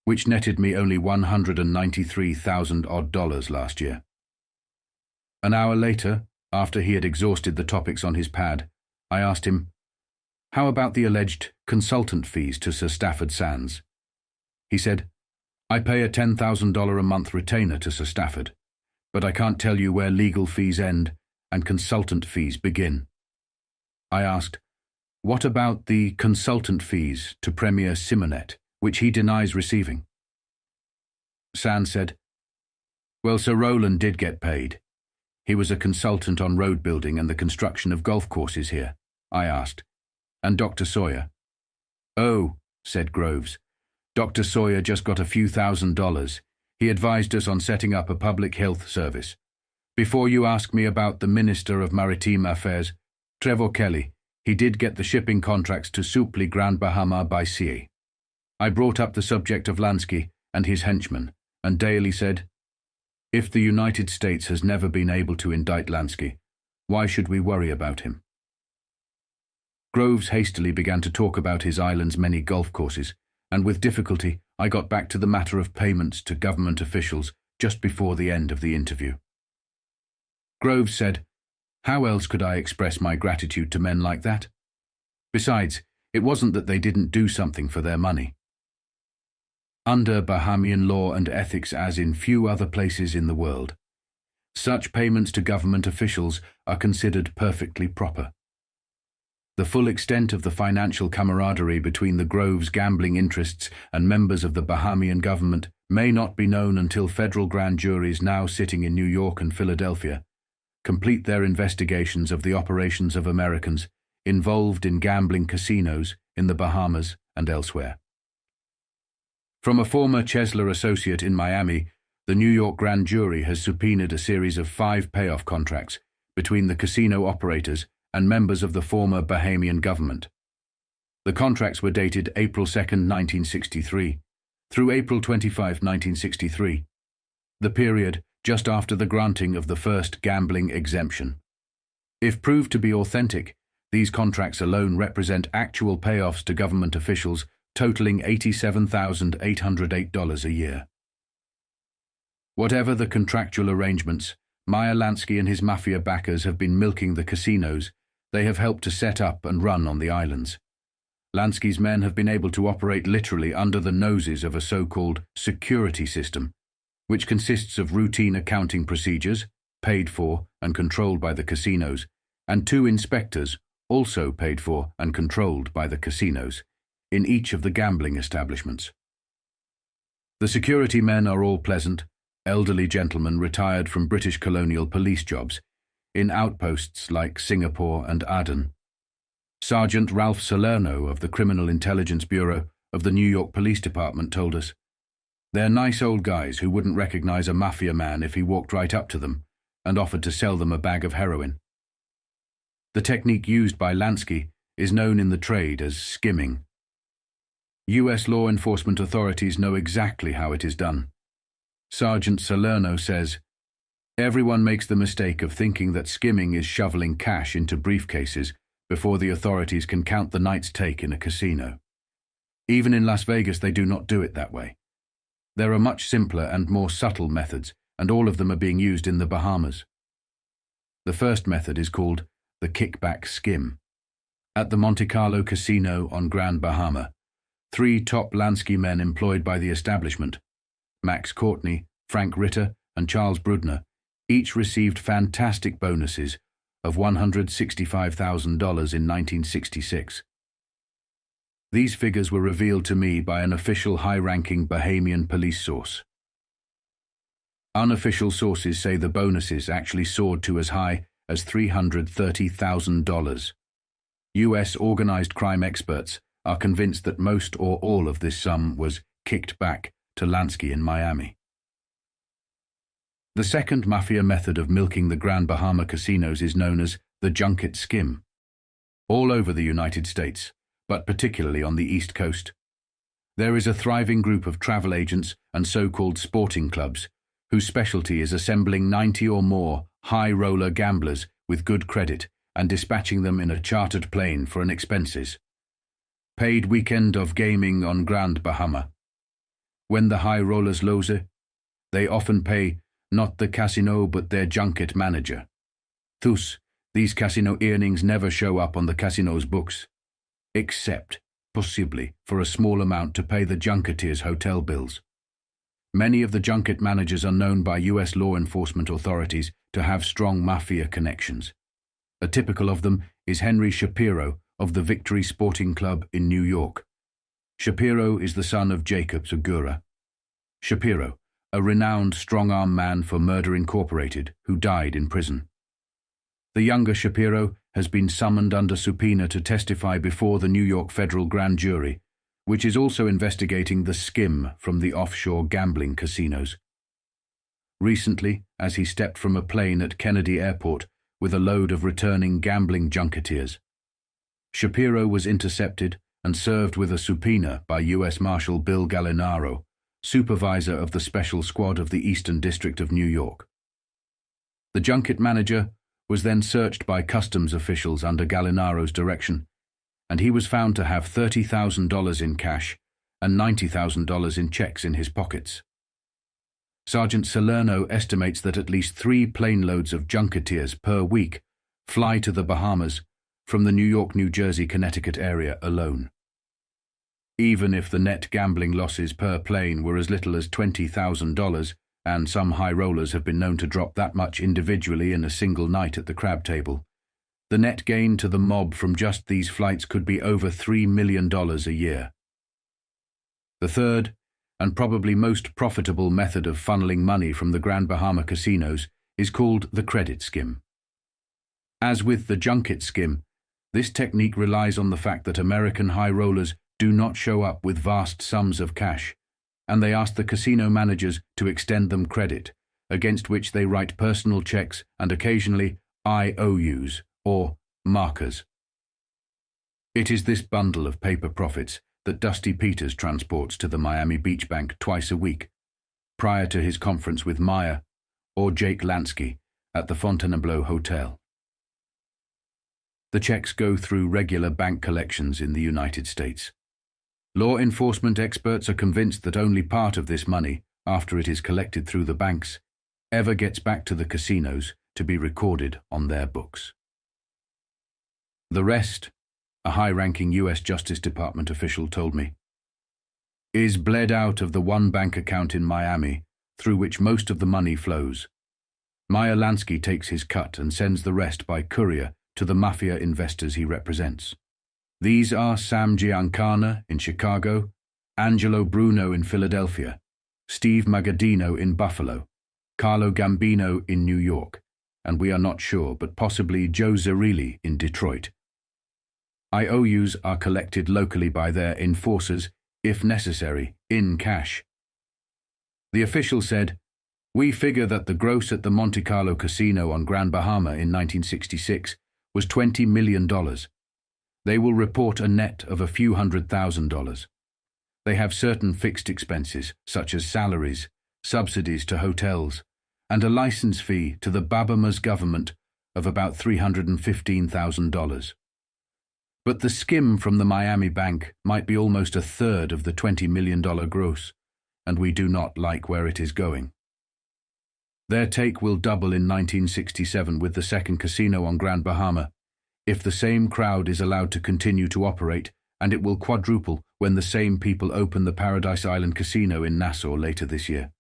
which netted me only $193,000 last year. An hour later, after he had exhausted the topics on his pad, I asked him, "How about the alleged consultant fees to Sir Stafford Sands?" He said, "I pay a $10,000 a month retainer to Sir Stafford, but I can't tell you where legal fees end and consultant fees begin." I asked, "What about the consultant fees to Premier Simonet, which he denies receiving?" Sands said, "Well, Sir Roland did get paid. He was a consultant on road building and the construction of golf courses here." I asked, "And Dr. Sawyer?" "Oh," said Groves, "Dr. Sawyer just got a few $1,000s. He advised us on setting up a public health service. Before you ask me about the Minister of Maritime Affairs, Trevor Kelly, he did get the shipping contracts to supply Grand Bahama by sea." I brought up the subject of Lansky and his henchmen, and Daly said, "If the United States has never been able to indict Lansky, why should we worry about him?" Groves hastily began to talk about his island's many golf courses, and with difficulty I got back to the matter of payments to government officials just before the end of the interview. Groves said, "How else could I express my gratitude to men like that? Besides, it wasn't that they didn't do something for their money. Under Bahamian law and ethics, as in few other places in the world, such payments to government officials are considered perfectly proper. The full extent of the financial camaraderie between the Groves gambling interests and members of the Bahamian government may not be known until federal grand juries now sitting in New York and Philadelphia complete their investigations of the operations of Americans involved in gambling casinos in the Bahamas and elsewhere." From a former Chesler associate in Miami, the New York grand jury has subpoenaed a series of 5 payoff contracts between the casino operators and members of the former Bahamian government. The contracts were dated April 2, 1963, through April 25, 1963, the period just after the granting of the first gambling exemption. If proved to be authentic, these contracts alone represent actual payoffs to government officials totaling $87,808 a year. Whatever the contractual arrangements, Meyer Lansky and his Mafia backers have been milking the casinos they have helped to set up and run on the islands. Lansky's men have been able to operate literally under the noses of a so-called security system, which consists of routine accounting procedures, paid for and controlled by the casinos, and 2 inspectors, also paid for and controlled by the casinos, in each of the gambling establishments. The security men are all pleasant, elderly gentlemen retired from British colonial police jobs, in outposts like Singapore and Aden. Sergeant Ralph Salerno of the Criminal Intelligence Bureau of the New York Police Department told us, "They're nice old guys who wouldn't recognize a Mafia man if he walked right up to them and offered to sell them a bag of heroin." The technique used by Lansky is known in the trade as skimming. U.S. law enforcement authorities know exactly how it is done. Sergeant Salerno says, "Everyone makes the mistake of thinking that skimming is shoveling cash into briefcases before the authorities can count the night's take in a casino. Even in Las Vegas, they do not do it that way. There are much simpler and more subtle methods, and all of them are being used in the Bahamas. The first method is called the kickback skim. At the Monte Carlo Casino on Grand Bahama, 3 top Lansky men employed by the establishment, Max Courtney, Frank Ritter, and Charles Brudner each received fantastic bonuses of $165,000 in 1966. These figures were revealed to me by an official high-ranking Bahamian police source. Unofficial sources say the bonuses actually soared to as high as $330,000. U.S. organized crime experts are convinced that most or all of this sum was kicked back to Lansky in Miami. The second Mafia method of milking the Grand Bahama casinos is known as the junket skim. All over the United States, but particularly on the East Coast, there is a thriving group of travel agents and so-called sporting clubs whose specialty is assembling 90 or more high-roller gamblers with good credit and dispatching them in a chartered plane for an expenses. Paid weekend of gaming on Grand Bahama. When the high rollers lose, they often pay not the casino but their junket manager. Thus, these casino earnings never show up on the casino's books, except, possibly, for a small amount to pay the junketeers' hotel bills. Many of the junket managers are known by U.S. law enforcement authorities to have strong Mafia connections. A typical of them is Henry Shapiro of the Victory Sporting Club in New York. Shapiro is the son of Jacob Segura. Shapiro, a renowned strong-arm man for Murder Incorporated, who died in prison. The younger Shapiro has been summoned under subpoena to testify before the New York federal grand jury, which is also investigating the skim from the offshore gambling casinos. Recently, as he stepped from a plane at Kennedy Airport with a load of returning gambling junketeers, Shapiro was intercepted and served with a subpoena by U.S. Marshal Bill Gallinaro, supervisor of the Special Squad of the Eastern District of New York. The junket manager was then searched by customs officials under Gallinaro's direction, and he was found to have $30,000 in cash and $90,000 in checks in his pockets. Sergeant Salerno estimates that at least 3 plane loads of junketeers per week fly to the Bahamas from the New York, New Jersey, Connecticut area alone. Even if the net gambling losses per plane were as little as $20,000, and some high rollers have been known to drop that much individually in a single night at the crab table, the net gain to the mob from just these flights could be over $3 million a year. The third, and probably most profitable method of funneling money from the Grand Bahama casinos is called the credit skim. As with the junket skim, this technique relies on the fact that American high rollers do not show up with vast sums of cash, and they ask the casino managers to extend them credit, against which they write personal checks and occasionally IOUs, or markers. It is this bundle of paper profits that Dusty Peters transports to the Miami Beach Bank twice a week, prior to his conference with Meyer or Jake Lansky at the Fontainebleau Hotel. The checks go through regular bank collections in the United States. Law enforcement experts are convinced that only part of this money, after it is collected through the banks, ever gets back to the casinos to be recorded on their books. The rest, a high-ranking U.S. Justice Department official told me, is bled out of the one bank account in Miami through which most of the money flows. Meyer Lansky takes his cut and sends the rest by courier to the Mafia investors he represents. These are Sam Giancana in Chicago, Angelo Bruno in Philadelphia, Steve Magadino in Buffalo, Carlo Gambino in New York, and we are not sure, but possibly Joe Zerilli in Detroit. IOUs are collected locally by their enforcers, if necessary, in cash. The official said, "We figure that the gross at the Monte Carlo casino on Grand Bahama in 1966 was $20 million. They will report a net of a few $100,000. They have certain fixed expenses, such as salaries, subsidies to hotels, and a license fee to the Bahamas government of about $315,000. But the skim from the Miami bank might be almost a third of the $20 million gross, and we do not like where it is going. Their take will double in 1967 with the second casino on Grand Bahama, if the same crowd is allowed to continue to operate, and it will quadruple when the same people open the Paradise Island Casino in Nassau later this year.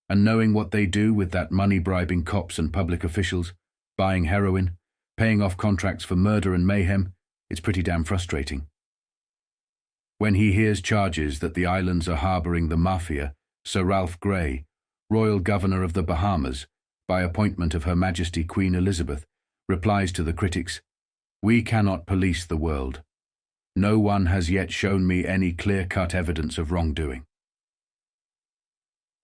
And knowing what they do with that money bribing cops and public officials, buying heroin, paying off contracts for murder and mayhem, it's pretty damn frustrating. When he hears charges that the islands are harboring the Mafia, Sir Ralph Grey, Royal Governor of the Bahamas, by appointment of Her Majesty Queen Elizabeth, replies to the critics, "We cannot police the world. No one has yet shown me any clear-cut evidence of wrongdoing."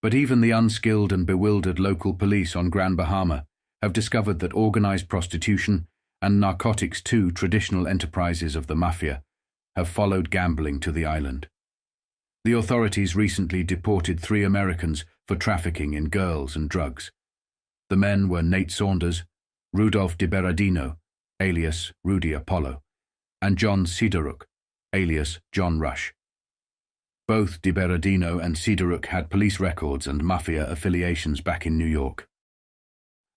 But even the unskilled and bewildered local police on Grand Bahama have discovered that organized prostitution and narcotics, two traditional enterprises of the Mafia, have followed gambling to the island. The authorities recently deported 3 Americans for trafficking in girls and drugs. The men were Nate Saunders, Rudolph DiBerardino, alias Rudy Apollo, and John Sideruk, alias John Rush. Both DiBerardino and Sideruk had police records and Mafia affiliations back in New York.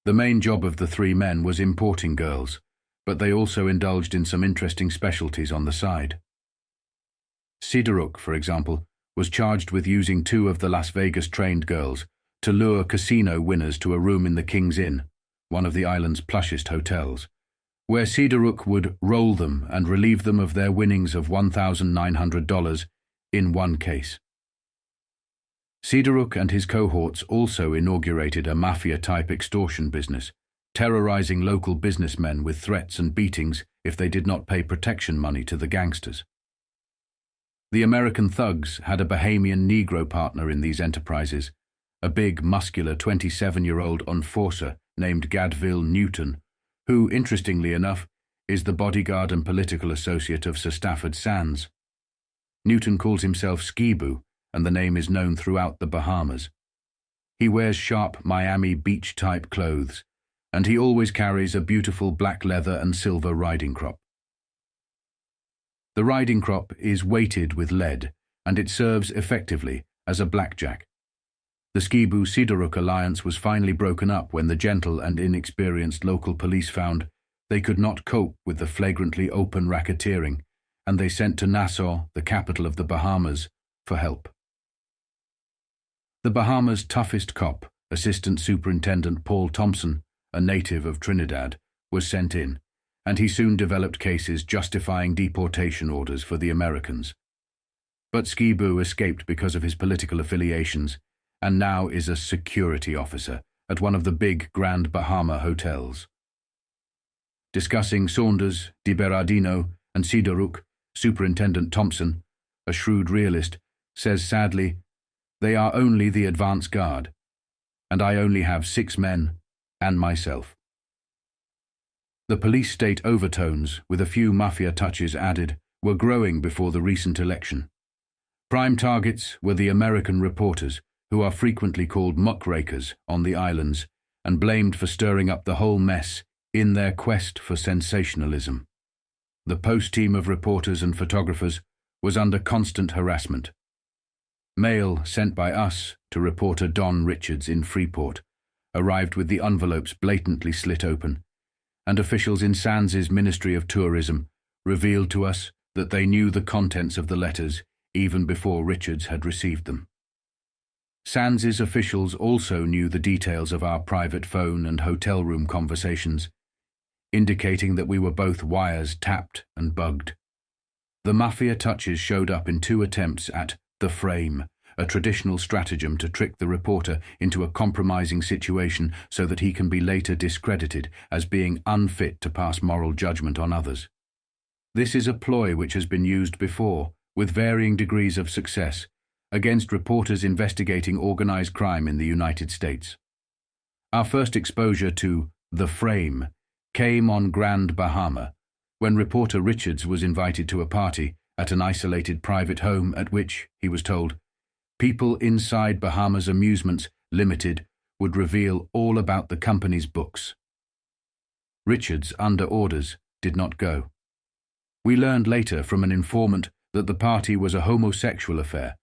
The main job of the 3 men was importing girls, but they also indulged in some interesting specialties on the side. Sideruk, for example, was charged with using 2 of the Las Vegas-trained girls to lure casino winners to a room in the King's Inn, one of the island's plushest hotels, where Sideruk would roll them and relieve them of their winnings of $1,900 in one case. Sideruk and his cohorts also inaugurated a Mafia-type extortion business, terrorizing local businessmen with threats and beatings if they did not pay protection money to the gangsters. The American thugs had a Bahamian Negro partner in these enterprises, a big, muscular 27-year-old enforcer named Gadville Newton, who, interestingly enough, is the bodyguard and political associate of Sir Stafford Sands. Newton calls himself Ski-Boo, and the name is known throughout the Bahamas. He wears sharp Miami Beach-type clothes, and he always carries a beautiful black leather and silver riding crop. The riding crop is weighted with lead, and it serves effectively as a blackjack. The Ski-Boo-Sideruk alliance was finally broken up when the gentle and inexperienced local police found they could not cope with the flagrantly open racketeering, and they sent to Nassau, the capital of the Bahamas, for help. The Bahamas' toughest cop, Assistant Superintendent Paul Thompson, a native of Trinidad, was sent in, and he soon developed cases justifying deportation orders for the Americans. But Ski-Boo escaped because of his political affiliations, and now is a security officer at one of the big Grand Bahama hotels. Discussing Saunders, DiBerardino, and Sideruk, Superintendent Thompson, a shrewd realist, says sadly, "They are only the advance guard, and I only have 6 men and myself." The police state overtones, with a few Mafia touches added, were growing before the recent election. Prime targets were the American reporters, who are frequently called muckrakers on the islands and blamed for stirring up the whole mess in their quest for sensationalism. The post team of reporters and photographers was under constant harassment. Mail sent by us to reporter Don Richards in Freeport arrived with the envelopes blatantly slit open, and officials in Sands's Ministry of Tourism revealed to us that they knew the contents of the letters even before Richards had received them. Sands's officials also knew the details of our private phone and hotel room conversations, indicating that we were both wires tapped and bugged. The Mafia touches showed up in 2 attempts at the frame, a traditional stratagem to trick the reporter into a compromising situation so that he can be later discredited as being unfit to pass moral judgment on others. This is a ploy which has been used before, with varying degrees of success, against reporters investigating organized crime in the United States. Our first exposure to the frame came on Grand Bahama, when reporter Richards was invited to a party at an isolated private home at which, he was told, people inside Bahamas Amusements Limited would reveal all about the company's books. Richards, under orders, did not go. We learned later from an informant that the party was a homosexual affair,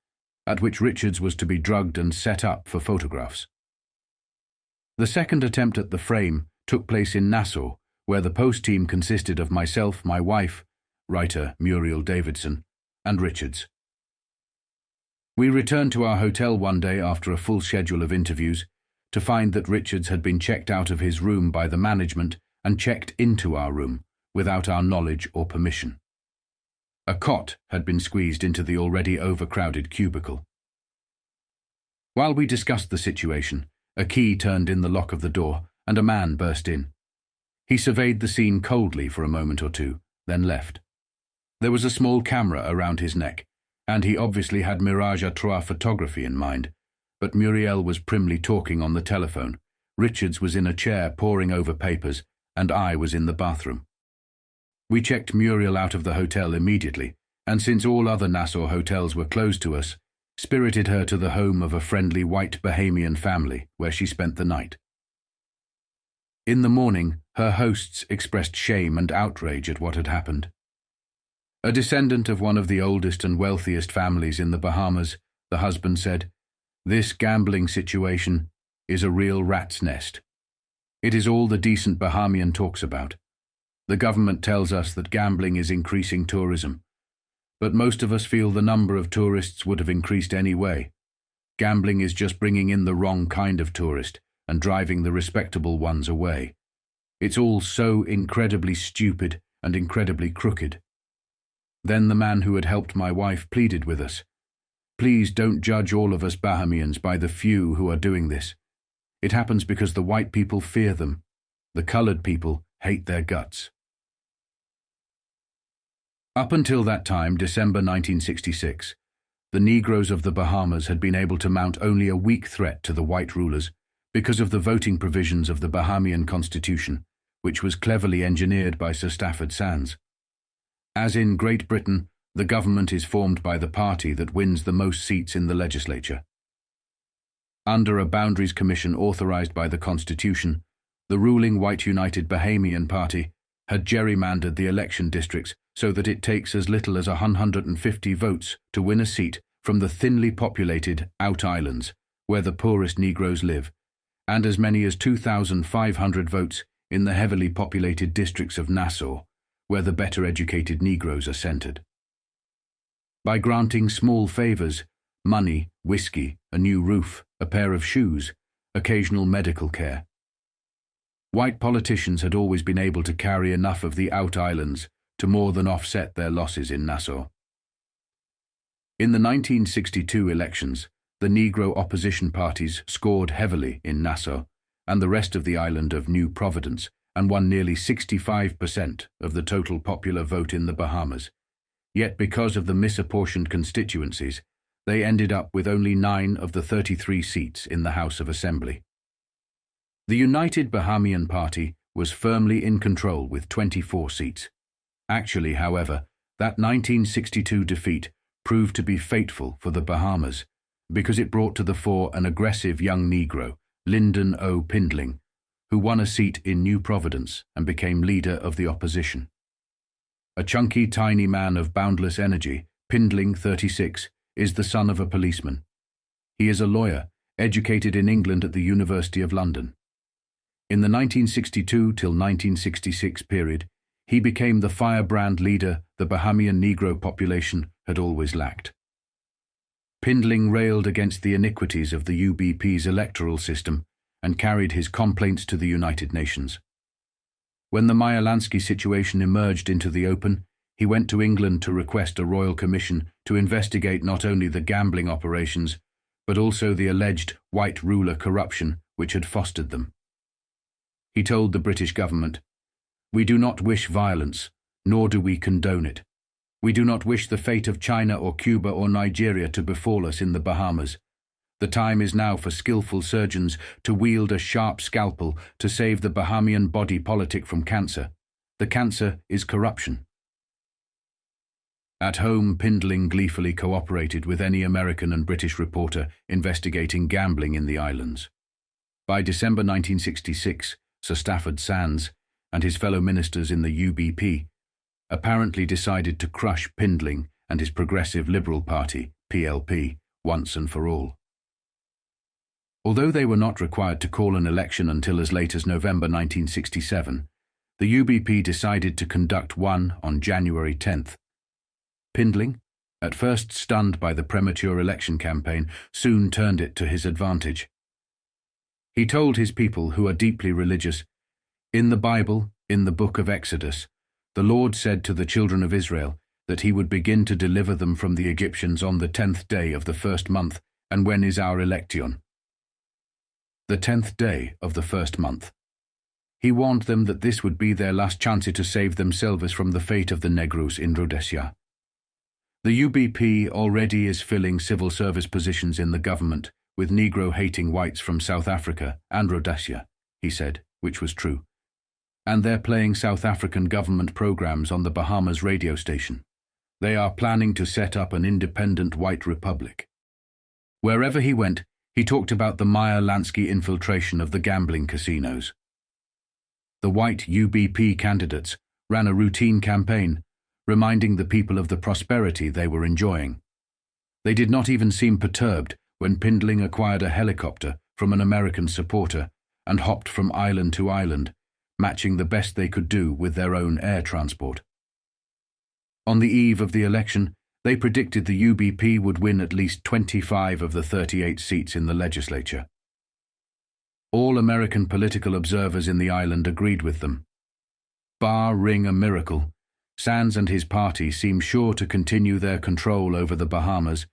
at which Richards was to be drugged and set up for photographs. The second attempt at the frame took place in Nassau, where the post team consisted of myself, my wife, writer Muriel Davidson, and Richards. We returned to our hotel one day after a full schedule of interviews to find that Richards had been checked out of his room by the management and checked into our room without our knowledge or permission. A cot had been squeezed into the already overcrowded cubicle. While we discussed the situation, a key turned in the lock of the door and a man burst in. He surveyed the scene coldly for a moment or two, then left. There was a small camera around his neck, and he obviously had Mirage à Trois photography in mind, but Muriel was primly talking on the telephone, Richards was in a chair poring over papers, and I was in the bathroom. We checked Muriel out of the hotel immediately, and since all other Nassau hotels were closed to us, spirited her to the home of a friendly white Bahamian family where she spent the night. In the morning, her hosts expressed shame and outrage at what had happened. A descendant of one of the oldest and wealthiest families in the Bahamas, the husband said, "This gambling situation is a real rat's nest. It is all the decent Bahamian talks about. The government tells us that gambling is increasing tourism, but most of us feel the number of tourists would have increased anyway. Gambling is just bringing in the wrong kind of tourist and driving the respectable ones away. It's all so incredibly stupid and incredibly crooked." Then the man who had helped my wife pleaded with us, "Please don't judge all of us Bahamians by the few who are doing this. It happens because the white people fear them. The colored people hate their guts." Up until that time, December 1966, the Negroes of the Bahamas had been able to mount only a weak threat to the white rulers because of the voting provisions of the Bahamian Constitution, which was cleverly engineered by Sir Stafford Sands. As in Great Britain, the government is formed by the party that wins the most seats in the legislature. Under a Boundaries Commission authorized by the Constitution, the ruling white United Bahamian Party had gerrymandered the election districts so that it takes as little as 150 votes to win a seat from the thinly populated Out Islands, where the poorest Negroes live, and as many as 2,500 votes in the heavily populated districts of Nassau, where the better educated Negroes are centered. By granting small favors, money, whiskey, a new roof, a pair of shoes, occasional medical care, white politicians had always been able to carry enough of the Out Islands to more than offset their losses in Nassau. In the 1962 elections, the Negro opposition parties scored heavily in Nassau and the rest of the island of New Providence and won nearly 65% of the total popular vote in the Bahamas. Yet because of the misapportioned constituencies, they ended up with only 9 of the 33 seats in the House of Assembly. The United Bahamian Party was firmly in control with 24 seats. Actually, however, that 1962 defeat proved to be fateful for the Bahamas because it brought to the fore an aggressive young Negro, Lyndon O. Pindling, who won a seat in New Providence and became leader of the opposition. A chunky, tiny man of boundless energy, Pindling, 36, is the son of a policeman. He is a lawyer, educated in England at the University of London. In the 1962 till 1966 period, he became the firebrand leader the Bahamian Negro population had always lacked. Pindling railed against the iniquities of the UBP's electoral system and carried his complaints to the United Nations. When the Meyer Lansky situation emerged into the open, he went to England to request a royal commission to investigate not only the gambling operations, but also the alleged white ruler corruption which had fostered them. He told the British government, "We do not wish violence, nor do we condone it. We do not wish the fate of China or Cuba or Nigeria to befall us in the Bahamas. The time is now for skillful surgeons to wield a sharp scalpel to save the Bahamian body politic from cancer. The cancer is corruption." At home, Pindling gleefully cooperated with any American and British reporter investigating gambling in the islands. By December 1966, Sir Stafford Sands and his fellow ministers in the UBP apparently decided to crush Pindling and his Progressive Liberal Party, PLP, once and for all. Although they were not required to call an election until as late as November 1967, the UBP decided to conduct one on January 10th. Pindling, At first stunned by the premature election campaign, soon turned it to his advantage. He told his people, who are deeply religious, "In the Bible, in the book of Exodus, the Lord said to the children of Israel that he would begin to deliver them from the Egyptians on the 10th day of the first month, and when is our election? The 10th day of the first month." He warned them that this would be their last chance to save themselves from the fate of the Negros in Rhodesia. The UBP already is filling civil service positions in the government with Negro-hating whites from South Africa and Rhodesia, he said, which was true. And they're playing South African government programs on the Bahamas radio station. They are planning to set up an independent white republic. Wherever he went, he talked about the Meyer Lansky infiltration of the gambling casinos. The white UBP candidates ran a routine campaign, reminding the people of the prosperity they were enjoying. They did not even seem perturbed when Pindling acquired a helicopter from an American supporter and hopped from island to island, matching the best they could do with their own air transport. On the eve of the election, they predicted the UBP would win at least 25 of the 38 seats in the legislature. All American political observers in the island agreed with them. Barring a miracle, Sands and his party seemed sure to continue their control over the Bahamas,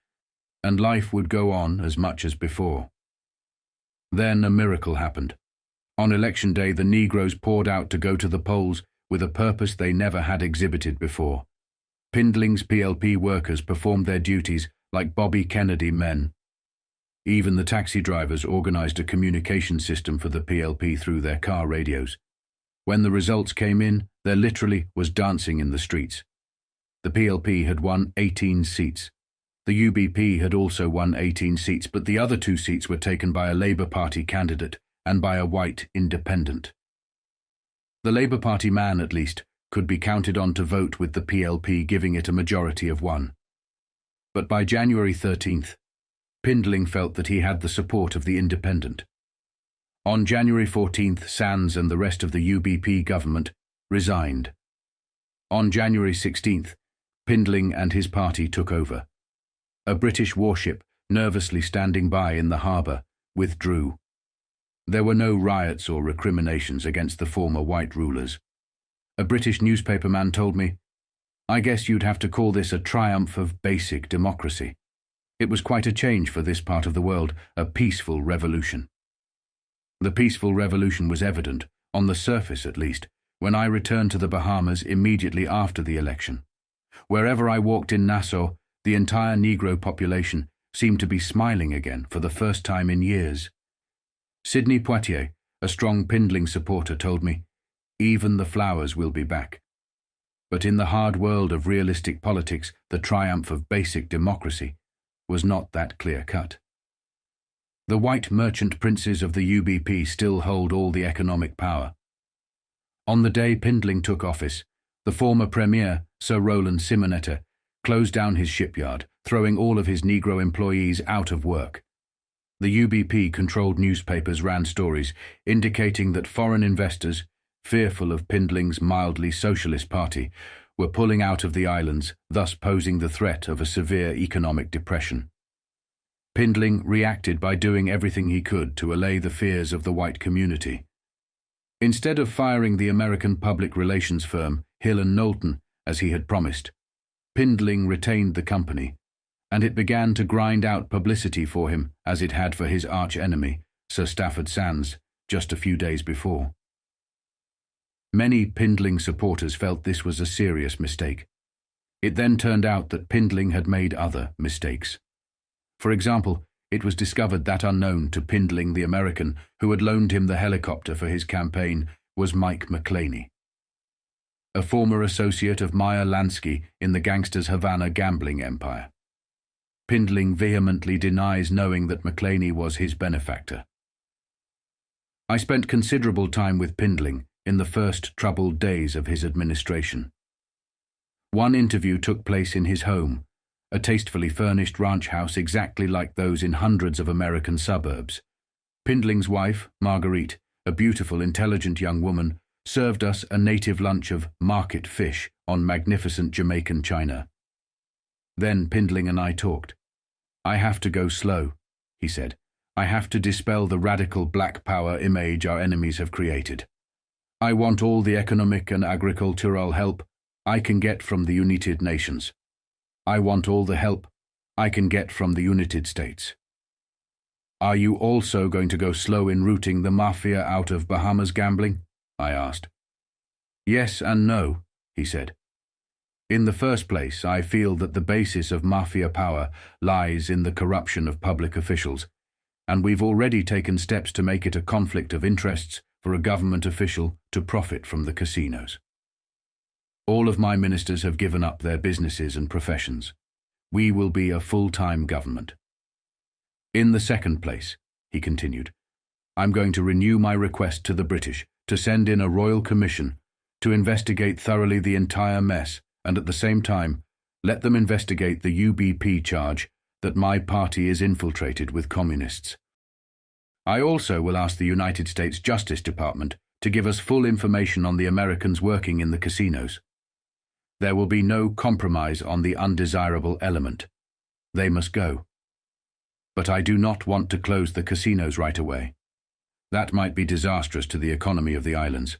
and life would go on as much as before. Then a miracle happened. On election day, the Negroes poured out to go to the polls with a purpose they never had exhibited before. Pindling's PLP workers performed their duties like Bobby Kennedy men. Even the taxi drivers organized a communication system for the PLP through their car radios. When the results came in, there literally was dancing in the streets. The PLP had won 18 seats. The UBP had also won 18 seats, but the other 2 seats were taken by a Labour Party candidate and by a white independent. The Labour Party man, at least, could be counted on to vote with the PLP giving it a majority of 1. But by January 13th, Pindling felt that he had the support of the independent. On January 14th, Sands and the rest of the UBP government resigned. On January 16th, Pindling and his party took over. A British warship, nervously standing by in the harbour, withdrew. There were no riots or recriminations against the former white rulers. A British newspaperman told me, "I guess you'd have to call this a triumph of basic democracy." It was quite a change for this part of the world, a peaceful revolution. The peaceful revolution was evident, on the surface at least, when I returned to the Bahamas immediately after the election. Wherever I walked in Nassau, the entire Negro population seemed to be smiling again for the first time in years. Sidney Poitier, a strong Pindling supporter, told me, "Even the flowers will be back." But in the hard world of realistic politics, the triumph of basic democracy was not that clear-cut. The white merchant princes of the UBP still hold all the economic power. On the day Pindling took office, the former Premier, Sir Roland Simonetta, closed down his shipyard, throwing all of his Negro employees out of work. The UBP-controlled newspapers ran stories indicating that foreign investors, fearful of Pindling's mildly socialist party, were pulling out of the islands, thus posing the threat of a severe economic depression. Pindling reacted by doing everything he could to allay the fears of the white community. Instead of firing the American public relations firm Hill & Knowlton, as he had promised, Pindling retained the company, and it began to grind out publicity for him as it had for his arch-enemy, Sir Stafford Sands, just a few days before. Many Pindling supporters felt this was a serious mistake. It then turned out that Pindling had made other mistakes. For example, it was discovered that unknown to Pindling the American, who had loaned him the helicopter for his campaign, was Mike McClaney, a former associate of Meyer Lansky in the gangsters' Havana gambling empire. Pindling vehemently denies knowing that McClaney was his benefactor. I spent considerable time with Pindling in the first troubled days of his administration. One interview took place in his home, a tastefully furnished ranch house exactly like those in hundreds of American suburbs. Pindling's wife, Marguerite, a beautiful, intelligent young woman, served us a native lunch of market fish on magnificent Jamaican china. Then Pindling and I talked. "I have to go slow," he said. "I have to dispel the radical black power image our enemies have created. I want all the economic and agricultural help I can get from the United Nations. I want all the help I can get from the United States." "Are you also going to go slow in rooting the Mafia out of Bahama's gambling?" I asked. "Yes and no," he said. "In the first place, I feel that the basis of Mafia power lies in the corruption of public officials, and we've already taken steps to make it a conflict of interests for a government official to profit from the casinos. All of my ministers have given up their businesses and professions. We will be a full-time government. In the second place," he continued, "I'm going to renew my request to the British to send in a royal commission to investigate thoroughly the entire mess, and at the same time, let them investigate the UBP charge that my party is infiltrated with communists. I also will ask the United States Justice Department to give us full information on the Americans working in the casinos. There will be no compromise on the undesirable element. They must go. But I do not want to close the casinos right away. That might be disastrous to the economy of the islands.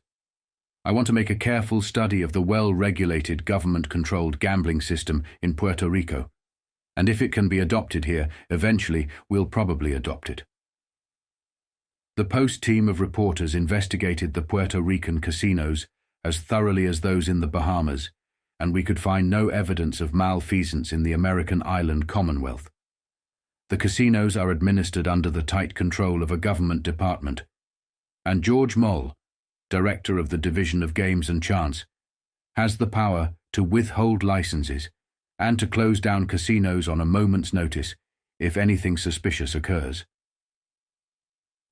I want to make a careful study of the well-regulated government-controlled gambling system in Puerto Rico, and if it can be adopted here, eventually we'll probably adopt it." The Post team of reporters investigated the Puerto Rican casinos as thoroughly as those in the Bahamas, and we could find no evidence of malfeasance in the American island Commonwealth. The casinos are administered under the tight control of a government department, and George Moll, director of the Division of Games and Chance, has the power to withhold licenses and to close down casinos on a moment's notice if anything suspicious occurs.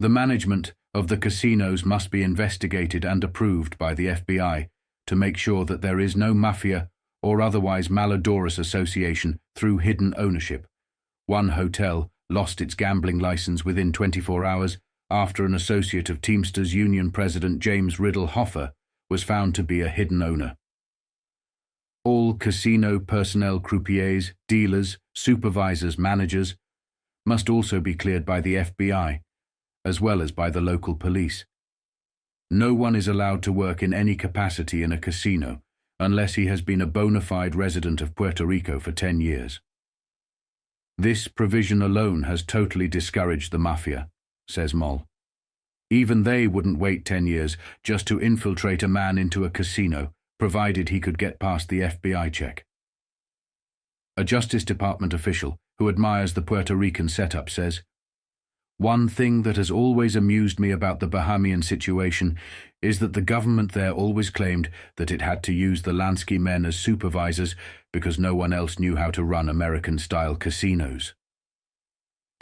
The management of the casinos must be investigated and approved by the FBI to make sure that there is no mafia or otherwise malodorous association through hidden ownership. One hotel lost its gambling license within 24 hours after an associate of Teamsters Union President James Riddle Hoffer was found to be a hidden owner. All casino personnel, croupiers, dealers, supervisors, managers must also be cleared by the FBI, as well as by the local police. No one is allowed to work in any capacity in a casino unless he has been a bona fide resident of Puerto Rico for 10 years. This provision alone has totally discouraged the Mafia, says Moll. Even they wouldn't wait 10 years just to infiltrate a man into a casino, provided he could get past the FBI check. A Justice Department official who admires the Puerto Rican setup says, "One thing that has always amused me about the Bahamian situation is that the government there always claimed that it had to use the Lansky men as supervisors because no one else knew how to run American-style casinos.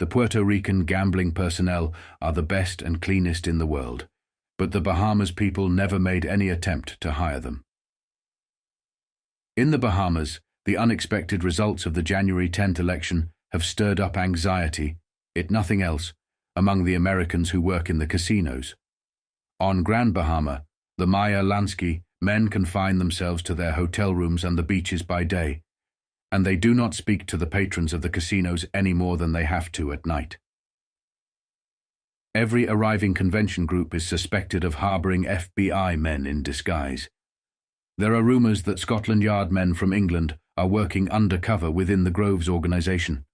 The Puerto Rican gambling personnel are the best and cleanest in the world, but the Bahamas people never made any attempt to hire them." In the Bahamas, the unexpected results of the January 10th election have stirred up anxiety, if nothing else, among the Americans who work in the casinos. On Grand Bahama, the Meyer Lansky men confine themselves to their hotel rooms and the beaches by day, and they do not speak to the patrons of the casinos any more than they have to at night. Every arriving convention group is suspected of harboring FBI men in disguise. There are rumors that Scotland Yard men from England are working undercover within the Groves organization.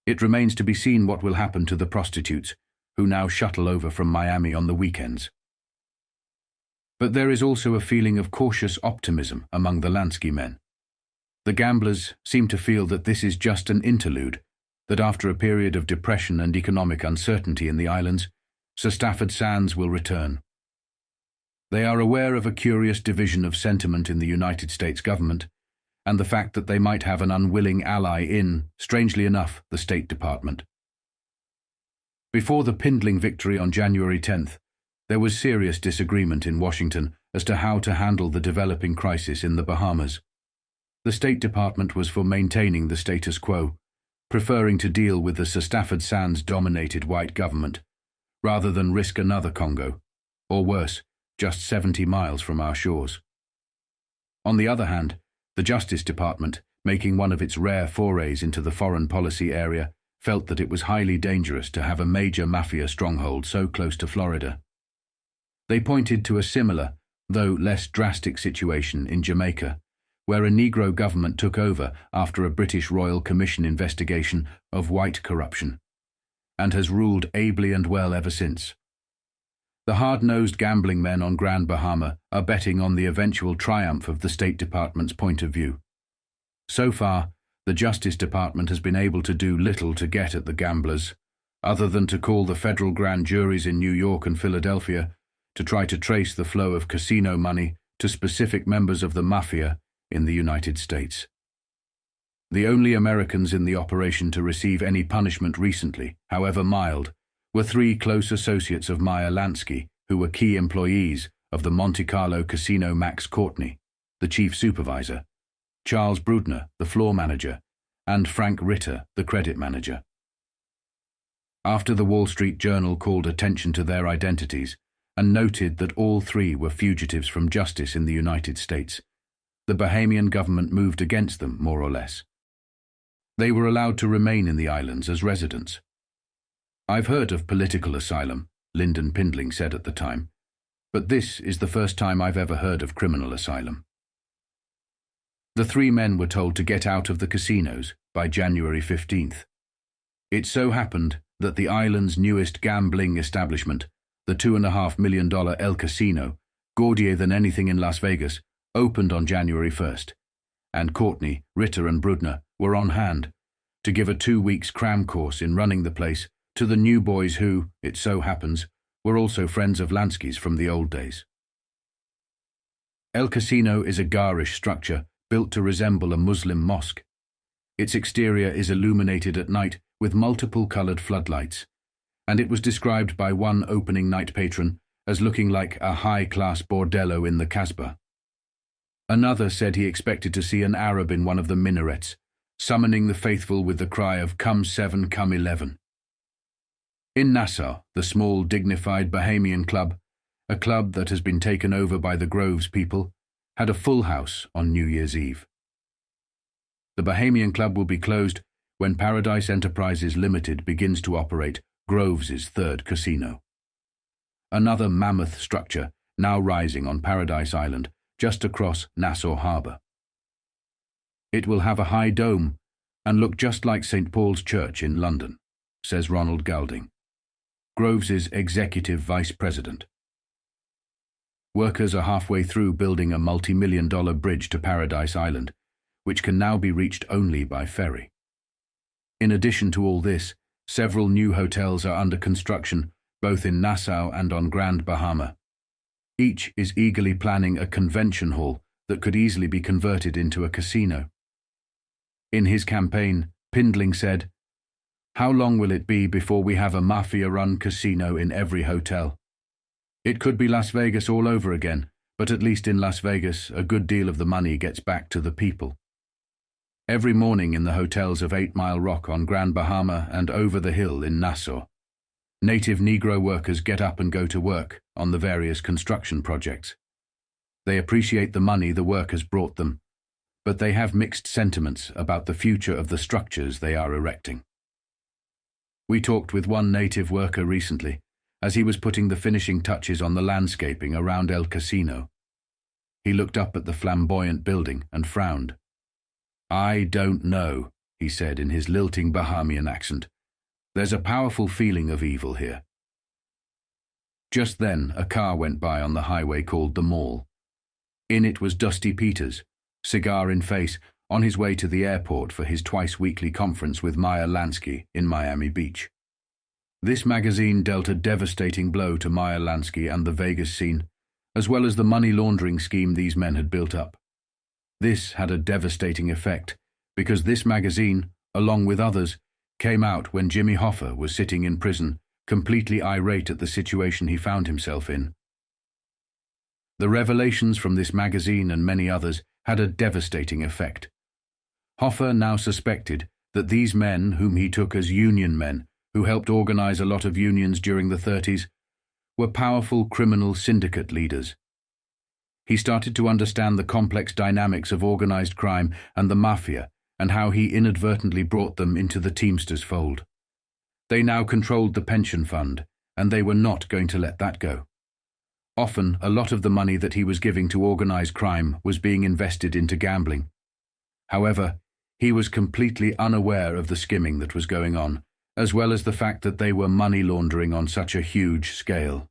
It remains to be seen what will happen to the prostitutes, who now shuttle over from Miami on the weekends. But there is also a feeling of cautious optimism among the Lansky men. The gamblers seem to feel that this is just an interlude, that after a period of depression and economic uncertainty in the islands, Sir Stafford Sands will return. They are aware of a curious division of sentiment in the United States government, and the fact that they might have an unwilling ally in, strangely enough, the State Department. Before the Pindling victory on January 10th, there was serious disagreement in Washington as to how to handle the developing crisis in the Bahamas. The State Department was for maintaining the status quo, preferring to deal with the Sir Stafford Sands-dominated white government, rather than risk another Congo, or worse, just 70 miles from our shores. On the other hand, the Justice Department making one of its rare forays into the foreign policy area, felt that it was highly dangerous to have a major mafia stronghold so close to Florida. They pointed to a similar, though less drastic situation in Jamaica, where a Negro government took over after a British Royal Commission investigation of white corruption, and has ruled ably and well ever since. The hard-nosed gambling men on Grand Bahama are betting on the eventual triumph of the State Department's point of view. So far, the Justice Department has been able to do little to get at the gamblers, other than to call the federal grand juries in New York and Philadelphia to try to trace the flow of casino money to specific members of the Mafia in the United States. The only Americans in the operation to receive any punishment recently, however mild, were 3 close associates of Meyer Lansky, who were key employees of the Monte Carlo casino Max Courtney, the chief supervisor, Charles Brudner, the floor manager, and Frank Ritter, the credit manager. After the Wall Street Journal called attention to their identities and noted that all 3 were fugitives from justice in the United States, the Bahamian government moved against them, more or less. They were allowed to remain in the islands as residents. "I've heard of political asylum," Lyndon Pindling said at the time, "but this is the first time I've ever heard of criminal asylum." The 3 men were told to get out of the casinos by January 15th. It so happened that the island's newest gambling establishment, the $2.5 million El Casino, gaudier than anything in Las Vegas, opened on January 1st, and Courtney, Ritter and Brudner were on hand to give a 2-week cram course in running the place to the new boys who, it so happens, were also friends of Lansky's from the old days. El Casino is a garish structure built to resemble a Muslim mosque. Its exterior is illuminated at night with multiple colored floodlights, and it was described by one opening night patron as looking like a high-class bordello in the Casbah. Another said he expected to see an Arab in one of the minarets, summoning the faithful with the cry of "Come 7, come 11." In Nassau, the small, dignified Bahamian club, a club that has been taken over by the Groves people, had a full house on New Year's Eve. The Bahamian club will be closed when Paradise Enterprises Limited begins to operate Groves' 3rd casino. Another mammoth structure now rising on Paradise Island, just across Nassau Harbour. It will have a high dome and look just like St. Paul's Church in London, says Ronald Goulding, Groves' executive vice president. Workers are halfway through building a multi-million-dollar bridge to Paradise Island, which can now be reached only by ferry. In addition to all this, several new hotels are under construction, both in Nassau and on Grand Bahama. Each is eagerly planning a convention hall that could easily be converted into a casino. In his campaign, Pindling said, "How long will it be before we have a mafia-run casino in every hotel? It could be Las Vegas all over again, but at least in Las Vegas, a good deal of the money gets back to the people." Every morning in the hotels of 8 Mile Rock on Grand Bahama and Over the Hill in Nassau, native Negro workers get up and go to work on the various construction projects. They appreciate the money the work has brought them, but they have mixed sentiments about the future of the structures they are erecting. We talked with one native worker recently as he was putting the finishing touches on the landscaping around El Casino. He looked up at the flamboyant building and frowned. "I don't know," he said in his lilting Bahamian accent. "There's a powerful feeling of evil here." Just then, a car went by on the highway called the Mall. In it was Dusty Peters, cigar in face, on his way to the airport for his twice-weekly conference with Meyer Lansky in Miami Beach. This magazine dealt a devastating blow to Meyer Lansky and the Vegas scene, as well as the money laundering scheme these men had built up. This had a devastating effect, because this magazine, along with others, came out when Jimmy Hoffa was sitting in prison, completely irate at the situation he found himself in. The revelations from this magazine and many others had a devastating effect. Hoffa now suspected that these men, whom he took as union men, who helped organize a lot of unions during the 30s, were powerful criminal syndicate leaders. He started to understand the complex dynamics of organized crime and the Mafia and how he inadvertently brought them into the Teamsters' fold. They now controlled the pension fund, and they were not going to let that go. Often, a lot of the money that he was giving to organized crime was being invested into gambling. However, he was completely unaware of the skimming that was going on, as well as the fact that they were money laundering on such a huge scale.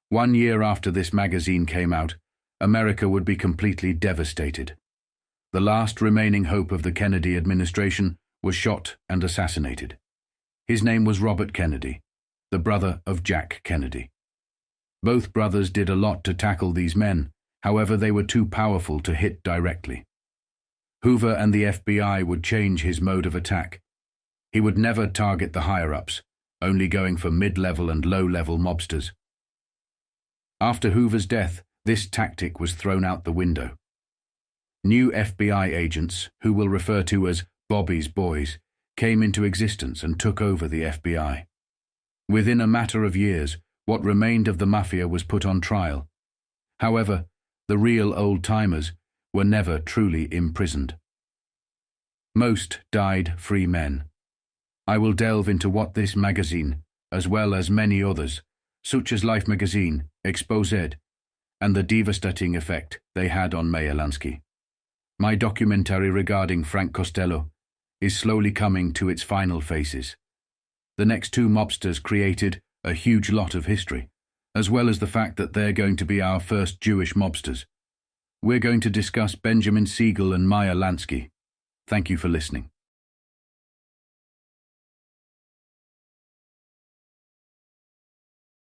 1 year after this magazine came out, America would be completely devastated. The last remaining hope of the Kennedy administration was shot and assassinated. His name was Robert Kennedy, the brother of Jack Kennedy. Both brothers did a lot to tackle these men, however they were too powerful to hit directly. Hoover and the FBI would change his mode of attack. He would never target the higher-ups, only going for mid-level and low-level mobsters. After Hoover's death, this tactic was thrown out the window. New FBI agents, who we'll refer to as Bobby's Boys, came into existence and took over the FBI. Within a matter of years, what remained of the Mafia was put on trial. However, the real old-timers were never truly imprisoned. Most died free men. I will delve into what this magazine, as well as many others, such as Life magazine, Exposed, and the devastating effect they had on Meyer Lansky. My documentary regarding Frank Costello is slowly coming to its final phases. The next two mobsters created a huge lot of history, as well as the fact that they're going to be our first Jewish mobsters. We're going to discuss Benjamin Siegel and Meyer Lansky. Thank you for listening.